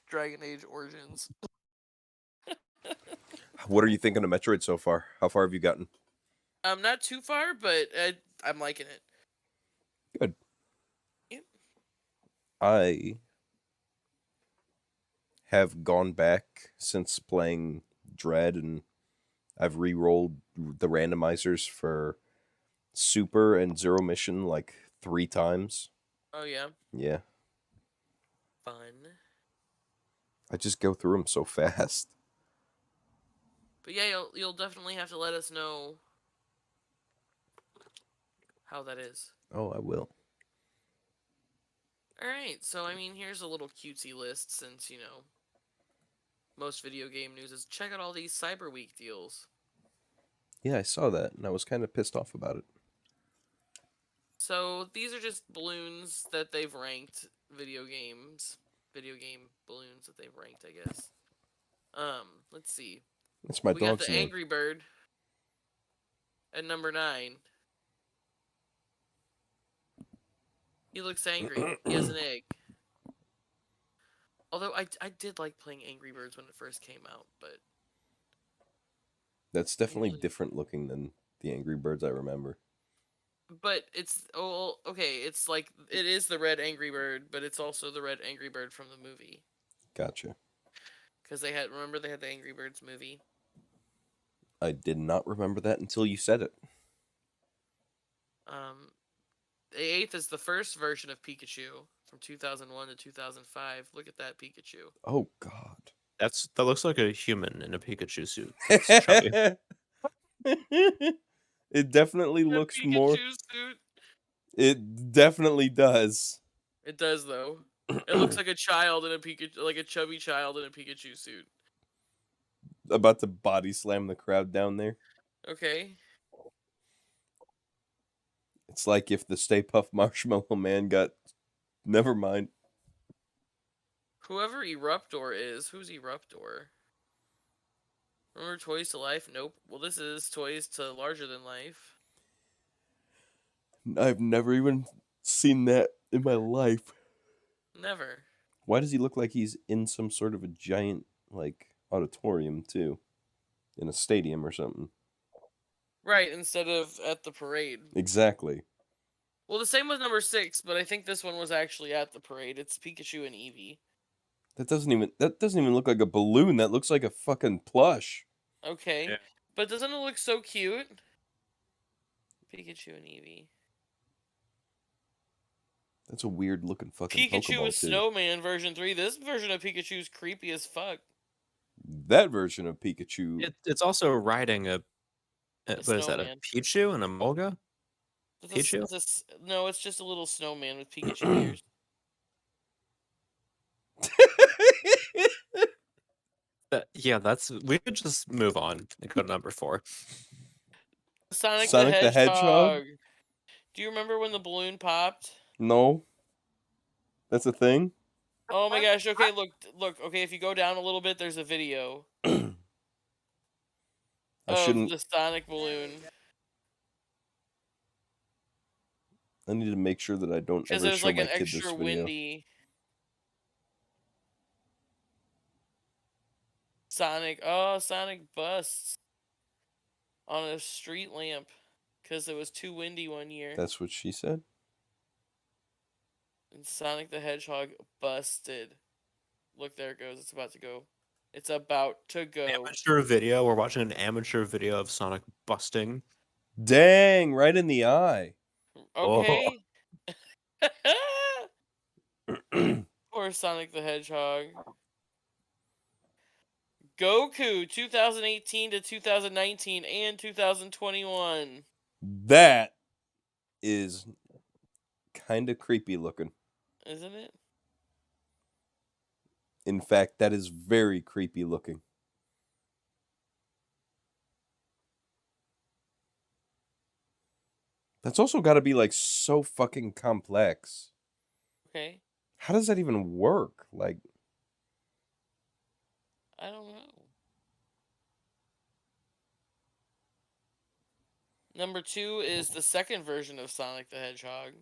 Speaker 2: Dragon Age Origins.
Speaker 1: What are you thinking of Metroid so far? How far have you gotten?
Speaker 2: Not too far, but I'm liking it.
Speaker 1: Good.
Speaker 2: Yep.
Speaker 1: I have gone back since playing Dread, and I've re-rolled the randomizers for Super and Zero Mission like 3 times.
Speaker 2: Oh yeah,
Speaker 1: Yeah.
Speaker 2: fun.
Speaker 1: I just go through them so fast.
Speaker 2: But yeah, you'll definitely have to let us know how that is.
Speaker 1: Oh, I will.
Speaker 2: All right, so I mean, here's a little cutesy list since most video game news is check out all these Cyber Week deals.
Speaker 1: Yeah, I saw that, and I was kind of pissed off about it.
Speaker 2: So these are just balloons that they've ranked video game balloons that they've ranked, I guess. Let's see.
Speaker 1: That's my
Speaker 2: We got
Speaker 1: dog's
Speaker 2: the
Speaker 1: name.
Speaker 2: Angry Bird at number 9. He looks angry. He has an egg. Although I did like playing Angry Birds when it first came out, but
Speaker 1: That's definitely
Speaker 2: really-
Speaker 1: different looking than the Angry Birds I remember.
Speaker 2: it's okay. It's like it is the red Angry Bird, but it's also the red Angry Bird from the movie.
Speaker 1: Gotcha.
Speaker 2: Because they had the Angry Birds movie.
Speaker 1: I did not remember that until you said it.
Speaker 2: The 8th is the first version of Pikachu from 2001 to 2005. Look at that Pikachu.
Speaker 1: Oh, God.
Speaker 3: That looks like a human in a Pikachu suit. It's chubby.
Speaker 1: It definitely
Speaker 2: That
Speaker 1: looks
Speaker 2: Pikachu
Speaker 1: more...
Speaker 2: suit.
Speaker 1: It definitely does.
Speaker 2: It does though. It looks like a child in a Pikachu, like a chubby child in a Pikachu suit.
Speaker 1: About to body slam the crowd down there.
Speaker 2: Okay.
Speaker 1: It's like if the Stay Puft Marshmallow Man got... Never mind.
Speaker 2: Whoever Eruptor is, who's Eruptor? Remember Toys to Life? Nope. Well, this is Toys to Larger Than Life.
Speaker 1: I've never even seen that in my life.
Speaker 2: Never.
Speaker 1: Why does he look like he's in some sort of a giant, like, auditorium, too? In a stadium or something.
Speaker 2: Right, instead of at the parade.
Speaker 1: Exactly.
Speaker 2: Well, the same with number 6, but I think this one was actually at the parade. It's Pikachu and Eevee.
Speaker 1: That doesn't even look like a balloon. That looks like a fucking plush.
Speaker 2: Okay.
Speaker 3: Yeah.
Speaker 2: But doesn't it look so cute? Pikachu and Eevee.
Speaker 1: That's a weird looking fucking
Speaker 2: Pikachu
Speaker 1: Pokeball,
Speaker 2: is
Speaker 1: too.
Speaker 2: Snowman version 3. This version of Pikachu is creepy as fuck.
Speaker 1: That version of Pikachu.
Speaker 3: It's also riding a what is that? A
Speaker 2: snowman.
Speaker 3: Pichu and a Mulga? Pichu?
Speaker 2: No, it's just a little snowman with Pikachu ears.
Speaker 3: Yeah, we could just move on and go to number 4.
Speaker 2: Sonic
Speaker 1: Sonic
Speaker 2: the
Speaker 1: the Hedgehog?
Speaker 2: Hedgehog. Do you remember when the balloon popped?
Speaker 1: No. That's a thing?
Speaker 2: Oh my gosh, okay, look, okay, if you go down a little bit, there's a video
Speaker 1: I
Speaker 2: of
Speaker 1: shouldn't.
Speaker 2: the Sonic balloon.
Speaker 1: I need to make sure that I don't
Speaker 2: Because
Speaker 1: ever
Speaker 2: there's
Speaker 1: show
Speaker 2: like
Speaker 1: my
Speaker 2: an
Speaker 1: kid this
Speaker 2: extra
Speaker 1: video.
Speaker 2: windy Sonic. Oh, Sonic busts on a street lamp because it was too windy one year.
Speaker 1: That's what she said?
Speaker 2: And Sonic the Hedgehog busted. Look, there it goes. It's about to go. It's about to go.
Speaker 3: Amateur video. We're watching an amateur video of Sonic busting.
Speaker 1: Dang, right in the eye.
Speaker 2: Okay. Poor Sonic the Hedgehog. Goku 2018 to 2019 and 2021.
Speaker 1: That is kind of creepy looking.
Speaker 2: Isn't it?
Speaker 1: In fact, that is very creepy looking. That's also got to be like so fucking complex.
Speaker 2: Okay.
Speaker 1: How does that even work? Like,
Speaker 2: I don't know. Number 2 is the second version of Sonic the Hedgehog.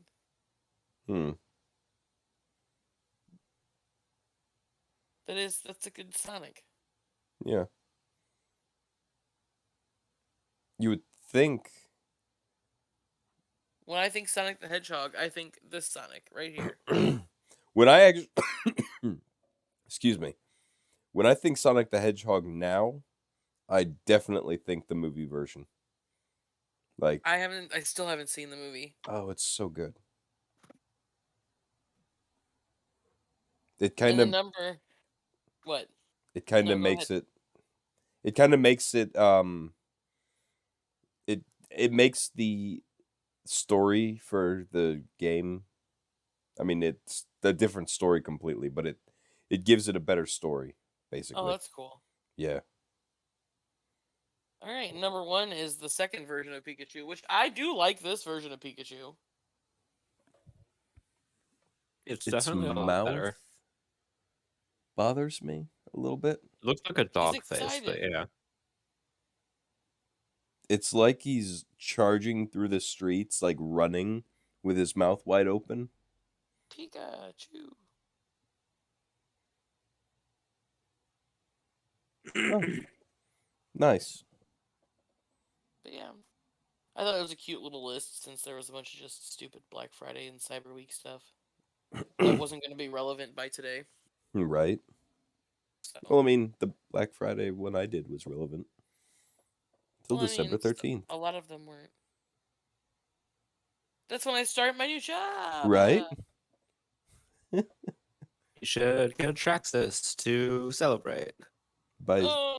Speaker 2: That's a good Sonic.
Speaker 1: Yeah. You would think.
Speaker 2: When I think Sonic the Hedgehog, I think this Sonic right here.
Speaker 1: When I actually. Excuse me. When I think Sonic the Hedgehog now, I definitely think the movie version. Like,
Speaker 2: I still haven't seen the movie.
Speaker 1: oh, it's so good. It
Speaker 2: And
Speaker 1: kind
Speaker 2: the
Speaker 1: of
Speaker 2: number, what?
Speaker 1: it kind
Speaker 2: No,
Speaker 1: of
Speaker 2: go
Speaker 1: makes
Speaker 2: ahead.
Speaker 1: it kind of makes it it makes the story for the game. I mean, it's a different story completely, but it gives it a better story,
Speaker 2: Oh,
Speaker 1: basically.
Speaker 2: that's cool.
Speaker 1: Yeah.
Speaker 2: All right, number 1 is the second version of Pikachu, which I do like this version of Pikachu.
Speaker 3: It's
Speaker 1: Its
Speaker 3: definitely a lot
Speaker 1: mouth
Speaker 3: better.
Speaker 1: bothers me a little bit.
Speaker 3: It looks like a
Speaker 2: He's
Speaker 3: dog face, but
Speaker 2: excited.
Speaker 3: yeah.
Speaker 1: It's like he's charging through the streets, like running with his mouth wide open.
Speaker 2: Pikachu.
Speaker 1: Oh, nice.
Speaker 2: But yeah, I thought it was a cute little list since there was a bunch of just stupid Black Friday and Cyber Week stuff that wasn't going to be relevant by today.
Speaker 1: Right.
Speaker 2: So,
Speaker 1: Well, I mean, the Black Friday one I did was relevant till
Speaker 2: well, I
Speaker 1: December
Speaker 2: mean,
Speaker 1: 13th.
Speaker 2: a lot of them weren't. That's when I start my new job.
Speaker 1: Right?
Speaker 3: You should get a Traxxas to celebrate.
Speaker 1: By
Speaker 2: Oh.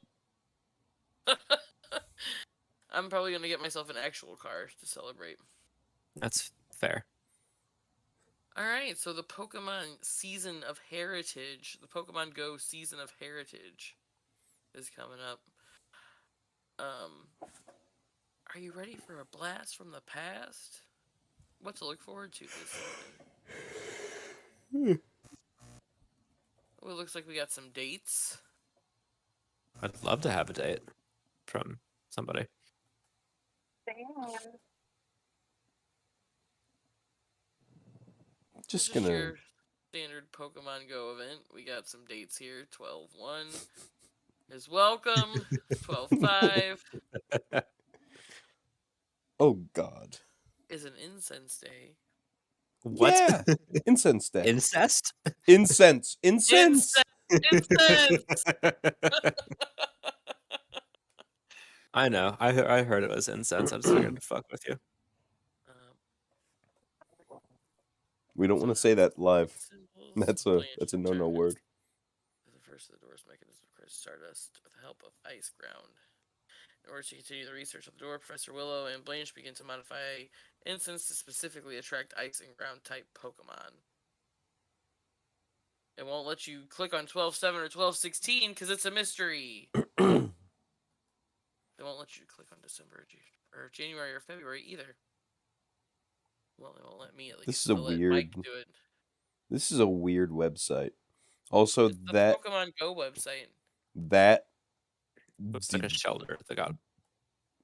Speaker 2: I'm probably going to get myself an actual car to celebrate.
Speaker 3: That's fair.
Speaker 2: All right, so the Pokemon Season of Heritage, the Pokemon Go Season of Heritage is coming up. Are you ready for a blast from the past? What to look forward to this season? Oh, it looks like we got some dates.
Speaker 3: I'd love to have a date from somebody.
Speaker 4: Damn.
Speaker 1: just
Speaker 2: Just
Speaker 1: gonna.
Speaker 2: your standard Pokemon Go event. We got some dates here. 12/1 is welcome. 12/5
Speaker 1: Oh God.
Speaker 2: is an incense day.
Speaker 3: What?
Speaker 1: Yeah. Incense day.
Speaker 3: Incest?
Speaker 1: Incense. Incense.
Speaker 2: Incense!
Speaker 3: I know. I heard it was incense. I just figured to fuck with you.
Speaker 1: We don't
Speaker 2: So
Speaker 1: want to say that live.
Speaker 2: symbols,
Speaker 1: That's a no
Speaker 2: returns
Speaker 1: word.
Speaker 2: to the first of the door's mechanism of Stardust with the help of Ice Ground. In order to continue the research of the door, Professor Willow and Blanche begin to modify incense to specifically attract Ice and Ground type Pokemon. It won't let you click on 12/7 or 12/16 because it's a mystery. They won't let you click on December or January or February either. Well, they won't let me at least.
Speaker 1: This is a
Speaker 2: They'll let
Speaker 1: weird.
Speaker 2: Mike do it.
Speaker 1: This is a weird website. Also,
Speaker 2: It's the
Speaker 1: that
Speaker 2: Pokemon Go website.
Speaker 1: that
Speaker 3: Looks like a shelter that got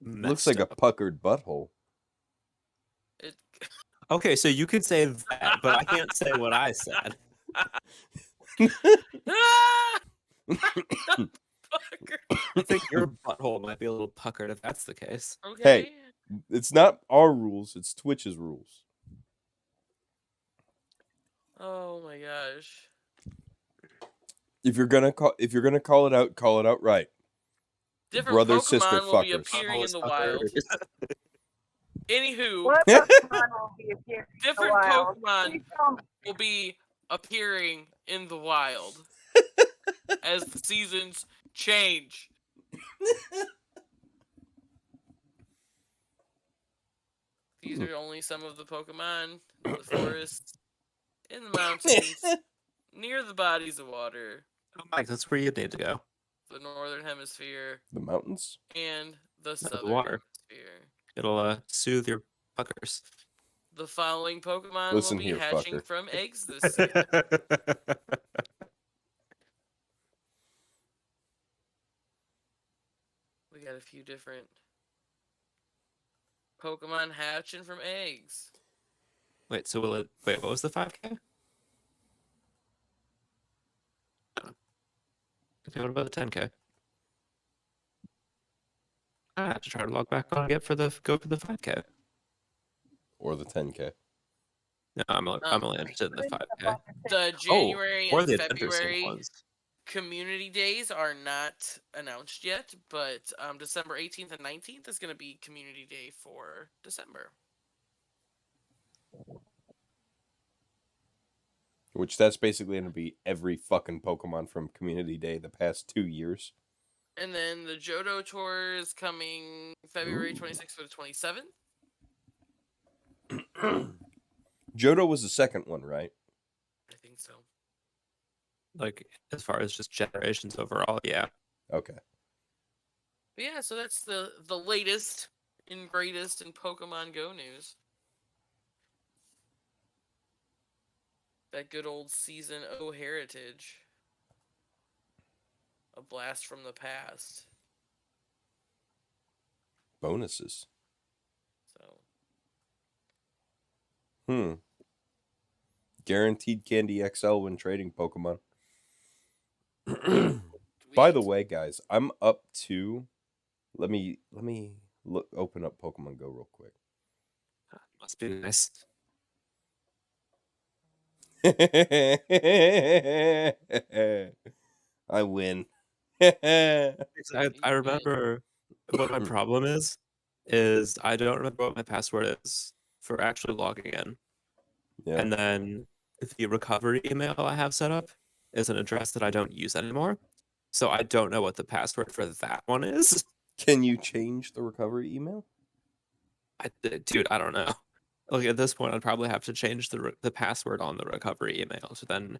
Speaker 1: looks
Speaker 3: messed
Speaker 1: like a
Speaker 3: up.
Speaker 1: puckered butthole.
Speaker 2: It.
Speaker 3: Okay, so you can say that, but I can't say what I said.
Speaker 2: Ah!
Speaker 3: I think your butthole might be a little puckered if that's the case.
Speaker 2: Okay.
Speaker 1: Hey. It's not our rules. It's Twitch's rules.
Speaker 2: Oh my gosh.
Speaker 1: If you're gonna call it out, call it out right.
Speaker 2: Different
Speaker 1: Brother,
Speaker 2: Pokemon
Speaker 1: sister,
Speaker 2: will be
Speaker 1: fuckers.
Speaker 2: appearing in the
Speaker 3: Butthole
Speaker 2: wild.
Speaker 3: is
Speaker 2: Anywho,
Speaker 4: What Pokemon will be appearing in the
Speaker 2: different
Speaker 4: wild?
Speaker 2: Pokemon
Speaker 4: Please tell me.
Speaker 2: will be appearing in the wild as the seasons change. These are only some of the Pokemon in the forests, in the mountains, near the bodies of water,
Speaker 3: Oh, Mike, that's where you need to go.
Speaker 2: the northern hemisphere,
Speaker 1: The mountains?
Speaker 2: and the
Speaker 3: the
Speaker 2: southern
Speaker 3: water.
Speaker 2: hemisphere.
Speaker 3: It'll soothe your puckers.
Speaker 2: The following Pokemon
Speaker 1: Listen
Speaker 2: will be
Speaker 1: here,
Speaker 2: hatching
Speaker 1: fucker.
Speaker 2: from eggs this season. We got a few different Pokemon hatching from eggs.
Speaker 3: Wait, so will it? Wait, what was the 5K? Okay, what about the 10K? I have to try to log back on again go for the 5K.
Speaker 1: Or the 10K.
Speaker 3: No, I'm only interested in the 5K.
Speaker 2: The January
Speaker 3: or
Speaker 2: and
Speaker 3: the adventure sim
Speaker 2: February
Speaker 3: ones.
Speaker 2: community days are not announced yet, but December 18th and 19th is going to be community day for December.
Speaker 1: Which that's basically going to be every fucking Pokemon from Community Day the past 2 years.
Speaker 2: And then the Johto tour is coming February 26th to the 27th.
Speaker 1: Johto was the second one, right?
Speaker 2: I think so.
Speaker 3: Like, as far as just generations overall, yeah.
Speaker 1: Okay.
Speaker 2: But yeah, so that's the latest and greatest in Pokemon Go news. That good old Season O heritage. A blast from the past.
Speaker 1: Bonuses.
Speaker 2: So
Speaker 1: Guaranteed Candy XL when trading Pokemon. By the way, guys, I'm up to. Let me open up Pokemon Go real quick.
Speaker 3: Must be nice.
Speaker 1: I win.
Speaker 3: I remember what my problem is I don't remember what my password is for actually logging in.
Speaker 1: Yeah.
Speaker 3: And then the recovery email I have set up is an address that I don't use anymore. So I don't know what the password for that one is.
Speaker 1: Can you change the recovery email?
Speaker 3: Dude, I don't know. Like at this point, I'd probably have to change the password on the recovery email to then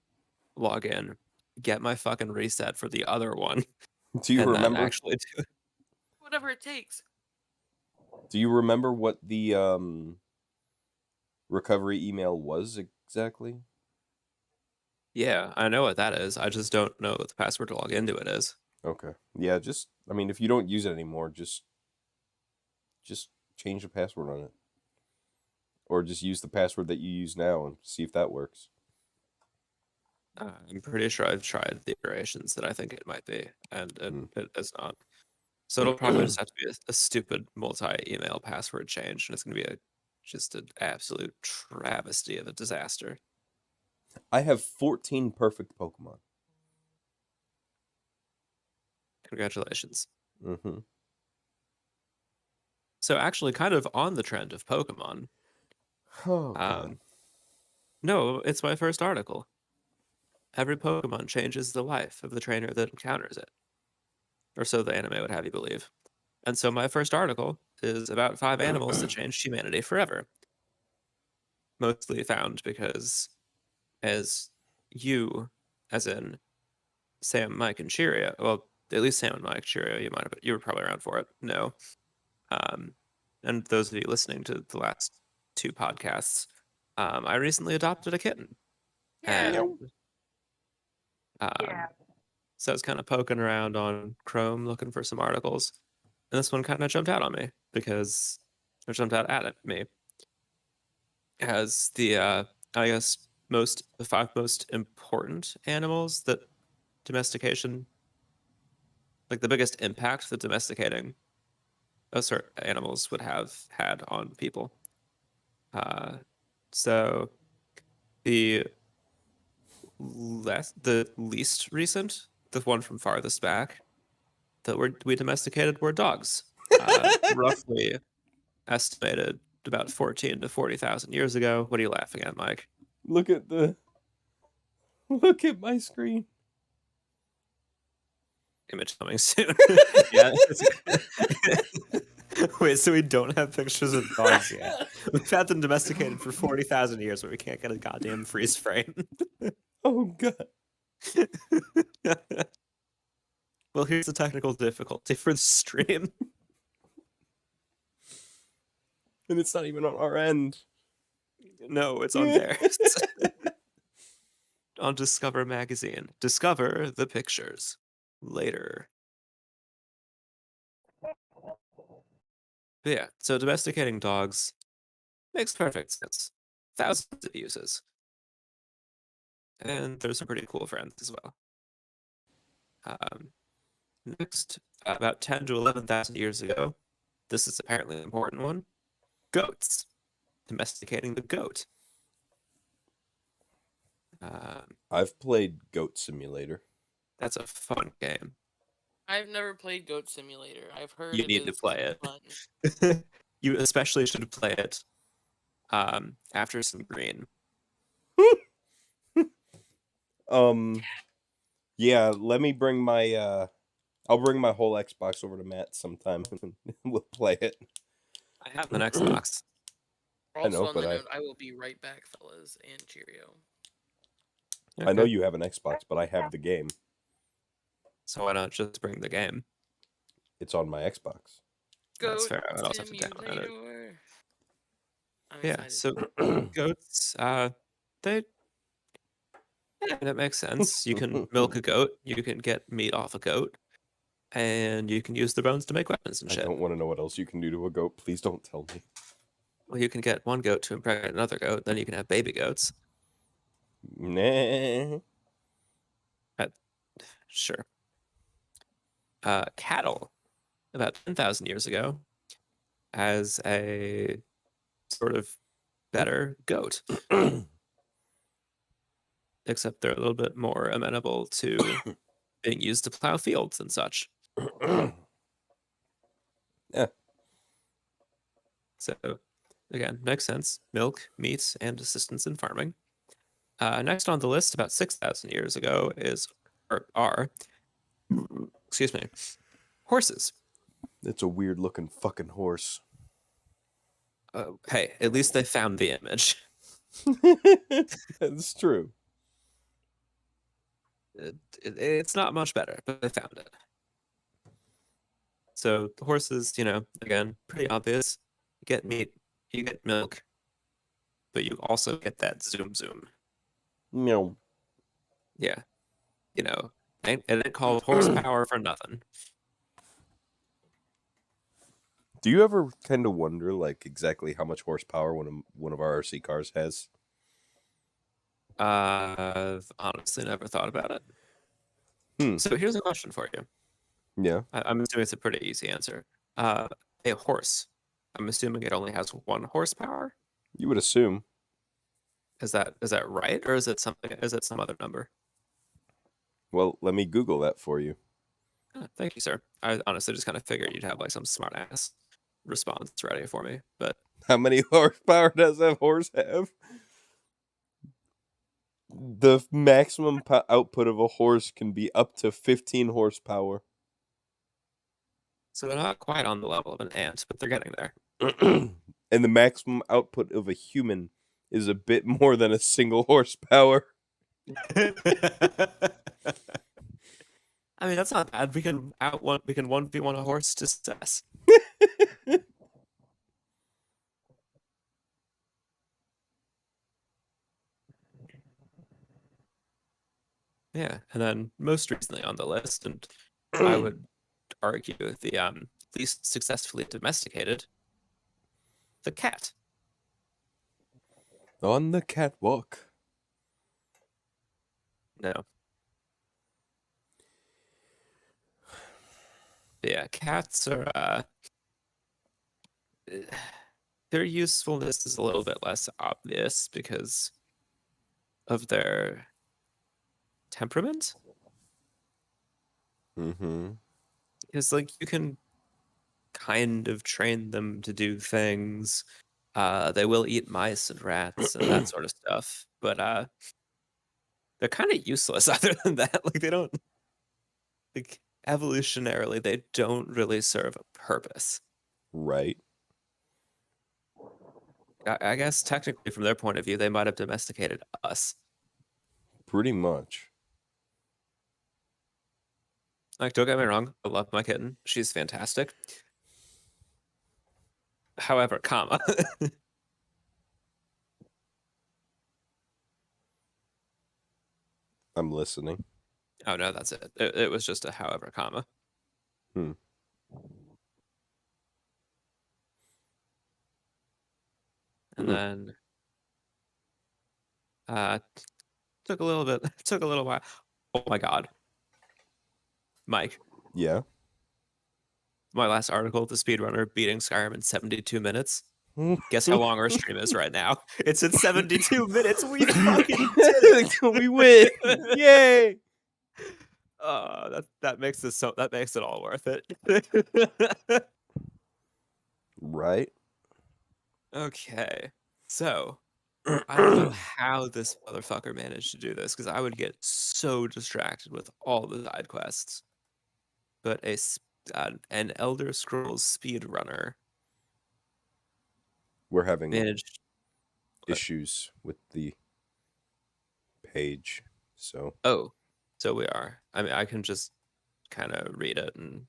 Speaker 3: log in, get my fucking reset for the other one,
Speaker 1: Do you
Speaker 3: and then
Speaker 1: remember?
Speaker 3: actually do it.
Speaker 2: whatever it takes.
Speaker 1: Do you remember what the recovery email was exactly?
Speaker 3: Yeah, I know what that is. I just don't know what the password to log into it is.
Speaker 1: Okay. Yeah, just I mean, if you don't use it anymore, just change the password on it. Or just use the password that you use now and see if that works.
Speaker 3: I'm pretty sure I've tried the iterations that I think it might be, and it is not. So it'll probably just have to be a stupid multi-email password change, and it's going to be just an absolute travesty of a disaster.
Speaker 1: I have 14 perfect Pokemon.
Speaker 3: Congratulations.
Speaker 1: Mm-hmm.
Speaker 3: So actually, kind of on the trend of Pokemon.
Speaker 1: Oh, God.
Speaker 3: No, it's my first article. Every Pokemon changes the life of the trainer that encounters it. Or so the anime would have you believe. And so my first article is about 5 animals that changed humanity forever. Mostly found because as you, as in Sam, Mike, and Cheerio, well, at least Sam and Mike, Cheerio, you were probably around for it. No. And those of you listening to the last 2 podcasts, I recently adopted a kitten.
Speaker 2: Yeah.
Speaker 3: And
Speaker 4: Yeah.
Speaker 3: so I was kind of poking around on Chrome looking for some articles. And this one kind of jumped out on me because it jumped out at me as the I guess the 5 most important animals that domestication, like the biggest impact that domesticating certain animals would have had on people. So the least recent, the one from farthest back that we domesticated were dogs. Roughly estimated about 14 to 40,000 years ago. What are you laughing at, Mike?
Speaker 1: Look at my screen.
Speaker 3: Image coming soon. Yeah. Wait, so we don't have pictures of dogs yet? We've had them domesticated for 40,000 years, but we can't get a goddamn freeze frame.
Speaker 1: Oh, God.
Speaker 3: Well, here's the technical difficulty for the stream.
Speaker 1: And it's not even on our end.
Speaker 3: No, it's on theirs. On Discover Magazine. Discover the pictures later. But yeah, so domesticating dogs makes perfect sense. Thousands of uses. And there's some pretty cool friends as well. Next, about 10 to 11,000 years ago, this is apparently an important one, goats. Domesticating the goat.
Speaker 1: I've played Goat Simulator.
Speaker 3: That's a fun game.
Speaker 2: I've never played Goat Simulator. I've heard
Speaker 3: You
Speaker 2: it
Speaker 3: need to
Speaker 2: is
Speaker 3: play it.
Speaker 2: fun.
Speaker 3: You especially should play it after some green.
Speaker 1: Yeah, let me bring my I'll bring my whole Xbox over to Matt sometime and we'll play it.
Speaker 3: I have an Xbox.
Speaker 1: I know,
Speaker 2: Also on
Speaker 1: but
Speaker 2: the note, I will be right back, fellas, and Cheerio.
Speaker 1: I know
Speaker 3: Okay.
Speaker 1: you have an Xbox, but I have the game.
Speaker 3: So why not just bring the game?
Speaker 1: It's on my Xbox.
Speaker 3: That's
Speaker 2: Goat
Speaker 3: fair. I would also have to download it.
Speaker 2: Simulator. I'm
Speaker 3: Yeah.
Speaker 2: excited.
Speaker 3: So goats, they. Yeah, that makes sense. You can milk a goat. You can get meat off a goat, and you can use the bones to make weapons and
Speaker 1: I
Speaker 3: shit.
Speaker 1: don't want to know what else you can do to a goat. Please don't tell me.
Speaker 3: Well, you can get one goat to impregnate another goat. Then you can have baby goats.
Speaker 1: Nah.
Speaker 3: Sure. Cattle, about 10,000 years ago, as a sort of better goat, except they're a little bit more amenable to being used to plow fields and such.
Speaker 1: Yeah.
Speaker 3: So, again, makes sense. Milk, meat, and assistance in farming. Next on the list, about 6,000 years ago, are excuse me, horses.
Speaker 1: It's a weird looking fucking horse.
Speaker 3: Hey, at least they found the image.
Speaker 1: That's true.
Speaker 3: It's not much better, but they found it. So the horses, again, pretty obvious. You get meat, you get milk, but you also get that zoom zoom.
Speaker 1: Meow.
Speaker 3: Yeah, it ain't called horsepower for nothing.
Speaker 1: Do you ever kind of wonder, like, exactly how much horsepower one of our RC cars has?
Speaker 3: I've honestly never thought about it. So here's a question for you.
Speaker 1: Yeah.
Speaker 3: I'm assuming it's a pretty easy answer. A horse. I'm assuming it only has 1 horsepower.
Speaker 1: You would assume.
Speaker 3: Is that right, or is it something? Is it some other number?
Speaker 1: Well, let me Google that for you.
Speaker 3: Thank you, sir. I honestly just kind of figured you'd have like some smart ass response ready for me, but
Speaker 1: How many horsepower does that horse have? The maximum output of a horse can be up to 15 horsepower.
Speaker 3: so they're not quite on the level of an ant, but they're getting there.
Speaker 1: And the maximum output of a human is a bit more than a single horsepower.
Speaker 3: I mean, that's not bad. We can 1v1 a horse to success. Yeah, and then most recently on the list, and I would argue the least successfully domesticated, the cat.
Speaker 1: On the catwalk.
Speaker 3: No. Yeah, cats are their usefulness is a little bit less obvious because of their temperament.
Speaker 1: Mm-hmm.
Speaker 3: Because like you can kind of train them to do things. They will eat mice and rats and that sort of stuff, but they're kind of useless other than that. Like they don't, like, evolutionarily, they don't really serve a purpose.
Speaker 1: Right.
Speaker 3: I guess technically from their point of view, they might have domesticated us.
Speaker 1: Pretty much.
Speaker 3: Like, don't get me wrong, I love my kitten. She's fantastic. However, comma.
Speaker 1: I'm listening.
Speaker 3: Oh no, that's it. It was just a however, comma.
Speaker 1: Hmm.
Speaker 3: And then took a little while. Oh my god. Mike,
Speaker 1: Yeah.
Speaker 3: my last article, the speedrunner beating Skyrim in 72 minutes. Guess how long our stream is right now? It's at 72 minutes. We fucking did it.
Speaker 1: We win. Yay.
Speaker 3: That makes it all worth it.
Speaker 1: Right.
Speaker 3: Okay. So, I don't know how this motherfucker managed to do this because I would get so distracted with all the side quests. But an Elder Scrolls speedrunner
Speaker 1: We're having
Speaker 3: managed.
Speaker 1: issues with the page, so
Speaker 3: Oh, so we are. I mean, I can just kind of read it and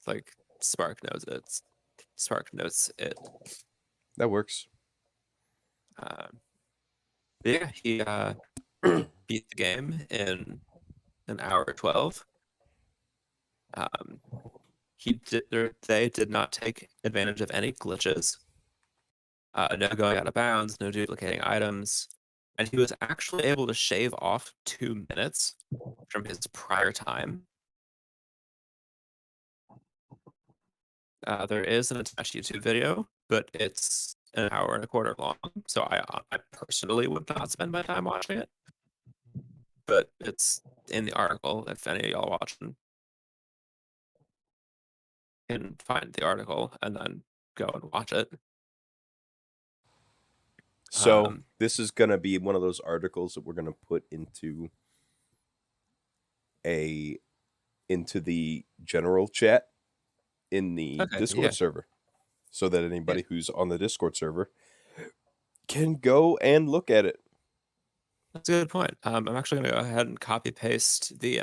Speaker 3: like Spark knows it. Spark notes it.
Speaker 1: that works.
Speaker 3: Yeah, he beat the game in an hour 12. They did not take advantage of any glitches. No going out of bounds, no duplicating items, and he was actually able to shave off 2 minutes from his prior time. There is an attached YouTube video, but it's an hour and a quarter long, so I personally would not spend my time watching it. But it's in the article if any of y'all watching can find the article and then go and watch it.
Speaker 1: So this is gonna be one of those articles that we're gonna put into the general chat in the
Speaker 3: Okay,
Speaker 1: Discord
Speaker 3: yeah.
Speaker 1: server, so that anybody who's on the Discord server can go and look at it.
Speaker 3: That's a good point. I'm actually gonna go ahead and copy paste the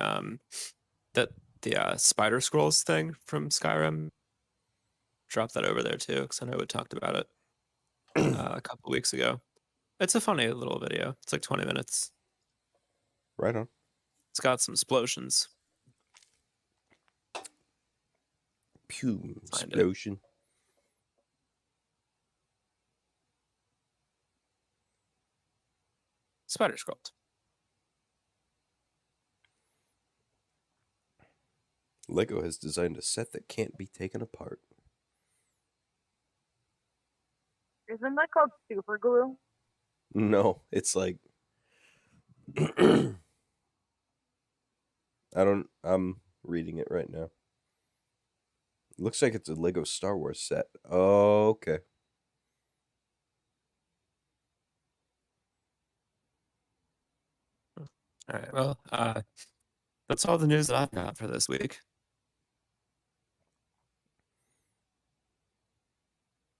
Speaker 3: Spider Scrolls thing from Skyrim. Drop that over there too, because I know we talked about it a couple weeks ago. It's a funny little video. It's like 20 minutes.
Speaker 1: Right on.
Speaker 3: It's got some explosions.
Speaker 1: Pew,
Speaker 3: Find it.
Speaker 1: explosion.
Speaker 3: Spider Scrolls.
Speaker 1: Lego has designed a set that can't be taken apart.
Speaker 4: Isn't that called super glue?
Speaker 1: No, it's like I'm reading it right now. Looks like it's a Lego Star Wars set. Oh, okay.
Speaker 3: All right. Well, that's all the news that I've got for this week.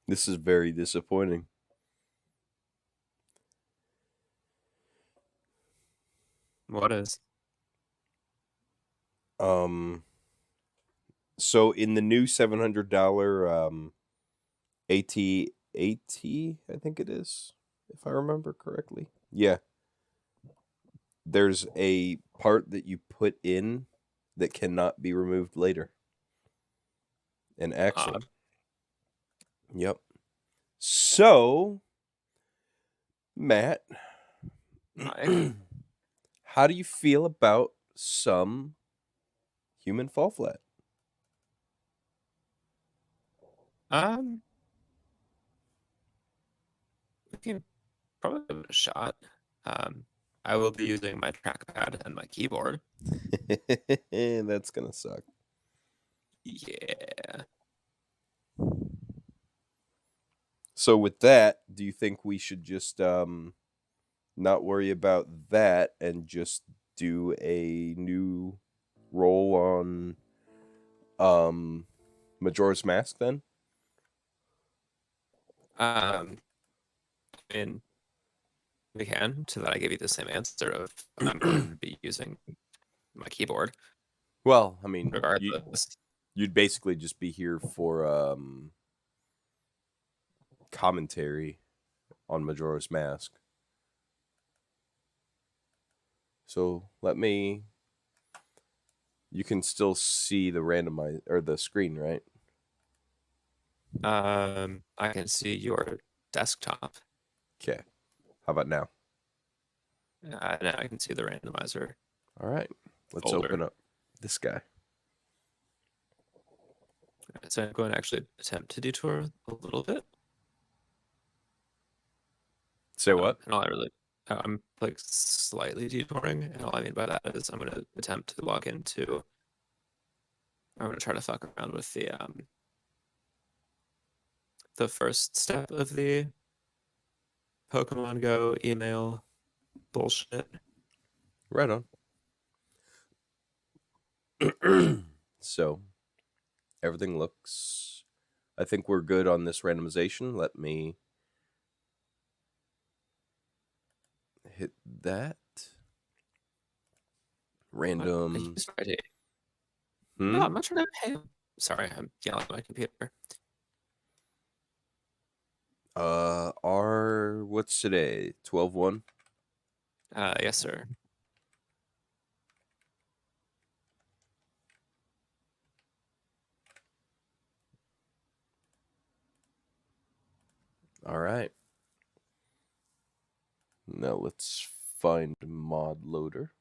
Speaker 1: This is very disappointing.
Speaker 3: What is?
Speaker 1: So in the new $700 AT, I think it is, if I remember correctly. Yeah. There's a part that you put in that cannot be removed later. An axle. Yep. So, Matt,
Speaker 3: Mike?
Speaker 1: how do you feel about some human fall flat?
Speaker 3: We can probably give it a shot. I will be using my trackpad and my keyboard.
Speaker 1: That's gonna suck.
Speaker 3: Yeah.
Speaker 1: So with that, do you think we should just not worry about that and just do a new roll on Majora's Mask then?
Speaker 3: I mean, we can, so that I give you the same answer of I'm going to be using my keyboard
Speaker 1: Well, I mean,
Speaker 3: regardless.
Speaker 1: you'd basically just be here for commentary on Majora's Mask. So you can still see the randomize or the screen, right?
Speaker 3: I can see your desktop.
Speaker 1: Okay. How about now?
Speaker 3: Now I can see the randomizer.
Speaker 1: All right. Let's
Speaker 3: Folder.
Speaker 1: open up this guy.
Speaker 3: So I'm going to actually attempt to detour a little bit.
Speaker 1: Say what?
Speaker 3: And I'm like slightly detouring, and all I mean by that is I'm going to attempt to log into. I'm going to try to fuck around with the first step of the Pokemon Go email bullshit.
Speaker 1: Right on. So, everything looks... I think we're good on this randomization. Let me hit that. Random.
Speaker 3: He's ready.
Speaker 1: Hmm?
Speaker 3: No, I'm not trying to pay him. Sorry, I'm yelling at my computer.
Speaker 1: What's today? 12/1?
Speaker 3: Yes, sir.
Speaker 1: All right. Now let's find mod loader.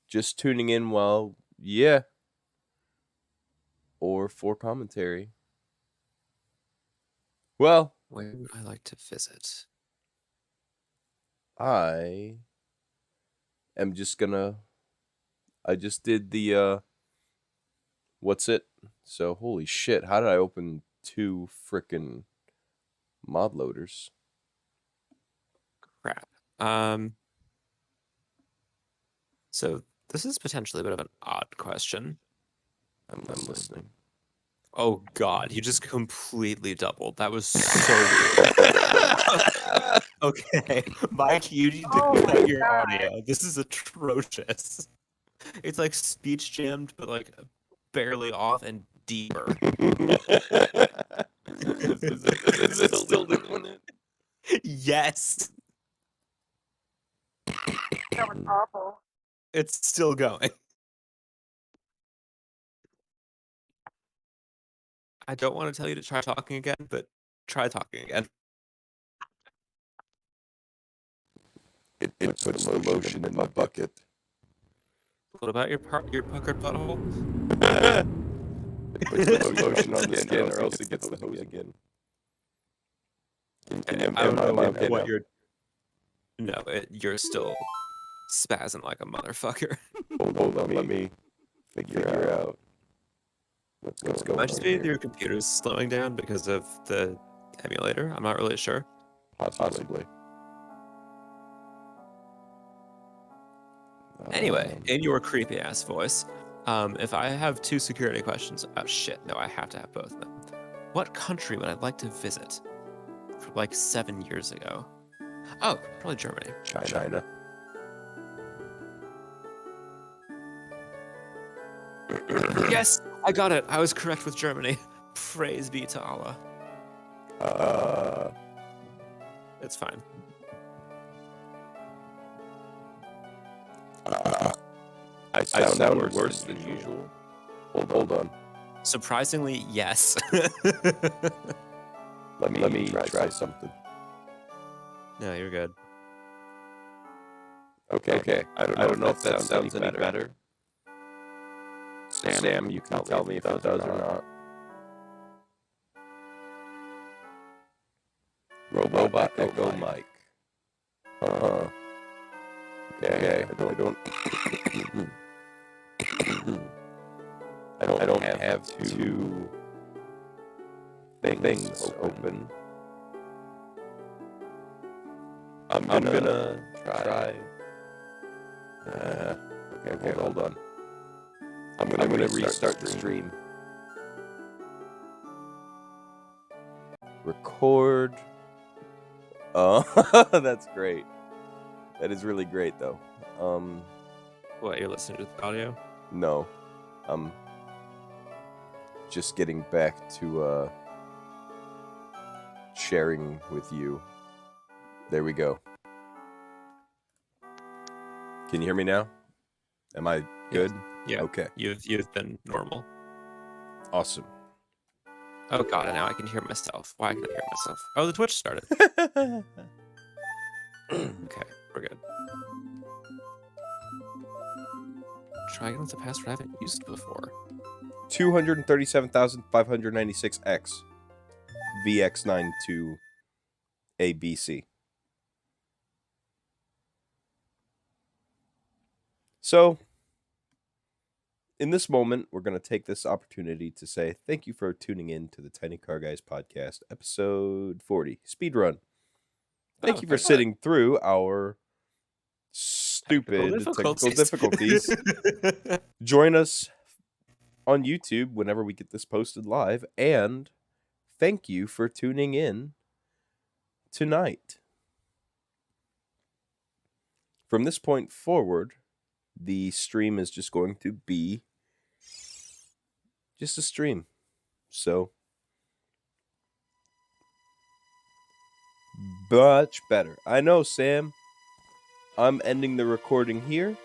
Speaker 1: Just tuning in while, yeah. Or for commentary. Well,
Speaker 3: Where would I like to visit?
Speaker 1: I am just gonna... I just did the, what's it? So, holy shit, how did I open 2 frickin' mod loaders?
Speaker 3: Crap. So this is potentially a bit of an odd question.
Speaker 1: I'm listening.
Speaker 3: Oh God, you just completely doubled. That was so weird. Okay, Mike, you need to
Speaker 4: Oh my
Speaker 3: cut your
Speaker 4: God.
Speaker 3: audio. This is atrocious. It's like speech jammed, but like barely off and deeper.
Speaker 1: Is it still doing it?
Speaker 3: Yes,
Speaker 4: That was awful.
Speaker 3: it's still going. I don't want to tell you to try talking again, but try talking again.
Speaker 1: It puts the lotion in my bucket.
Speaker 3: What about your puckered butthole?
Speaker 1: It puts the lotion on the skin, or else it gets the hose again.
Speaker 3: I don't know
Speaker 1: Am I
Speaker 3: what you're. No, you're still spazzing like a motherfucker.
Speaker 1: Hold on, let me figure out what's going
Speaker 3: Might
Speaker 1: on
Speaker 3: just be
Speaker 1: here.
Speaker 3: your computer's slowing down because of the emulator. I'm not really sure.
Speaker 1: Possibly.
Speaker 3: Anyway, in your creepy ass voice, if I have 2 security questions, oh shit, no, I have to have both of them. What country would I like to visit from like 7 years ago? Oh, probably Germany.
Speaker 1: China.
Speaker 3: Yes, I got it. I was correct with Germany. Praise be to Allah. It's fine.
Speaker 1: I sound worse than usual. Hold on.
Speaker 3: Surprisingly, yes.
Speaker 1: Let me try something.
Speaker 3: No, you're good.
Speaker 1: Okay. I don't know if that sounds any better. Sam, you can tell me if it does or not. Robot Echo Mike. Okay. I don't have 2 things open. I'm gonna try. Okay, hold on. I'm gonna restart the stream. Record. Oh, that's great. That is really great, though.
Speaker 3: What, you're listening to the audio?
Speaker 1: No. I'm just getting back to sharing with you. There we go. Can you hear me now? Am I good?
Speaker 3: Yeah.
Speaker 1: Okay.
Speaker 3: You've been normal.
Speaker 1: Awesome.
Speaker 3: Oh god, and now I can hear myself. Why can I hear myself? Oh, the Twitch started. Okay, we're good. Try again with the password I haven't used before.
Speaker 1: 237,596X VX92 ABC. So, in this moment, we're going to take this opportunity to say thank you for tuning in to the Tiny Car Guys podcast, episode 40, Speedrun. Thank you for sitting through our stupid technical difficulties. Join us on YouTube whenever we get this posted live, and thank you for tuning in tonight. From this point forward, the stream is just going to be just a stream. So, much better. I know, Sam. I'm ending the recording here.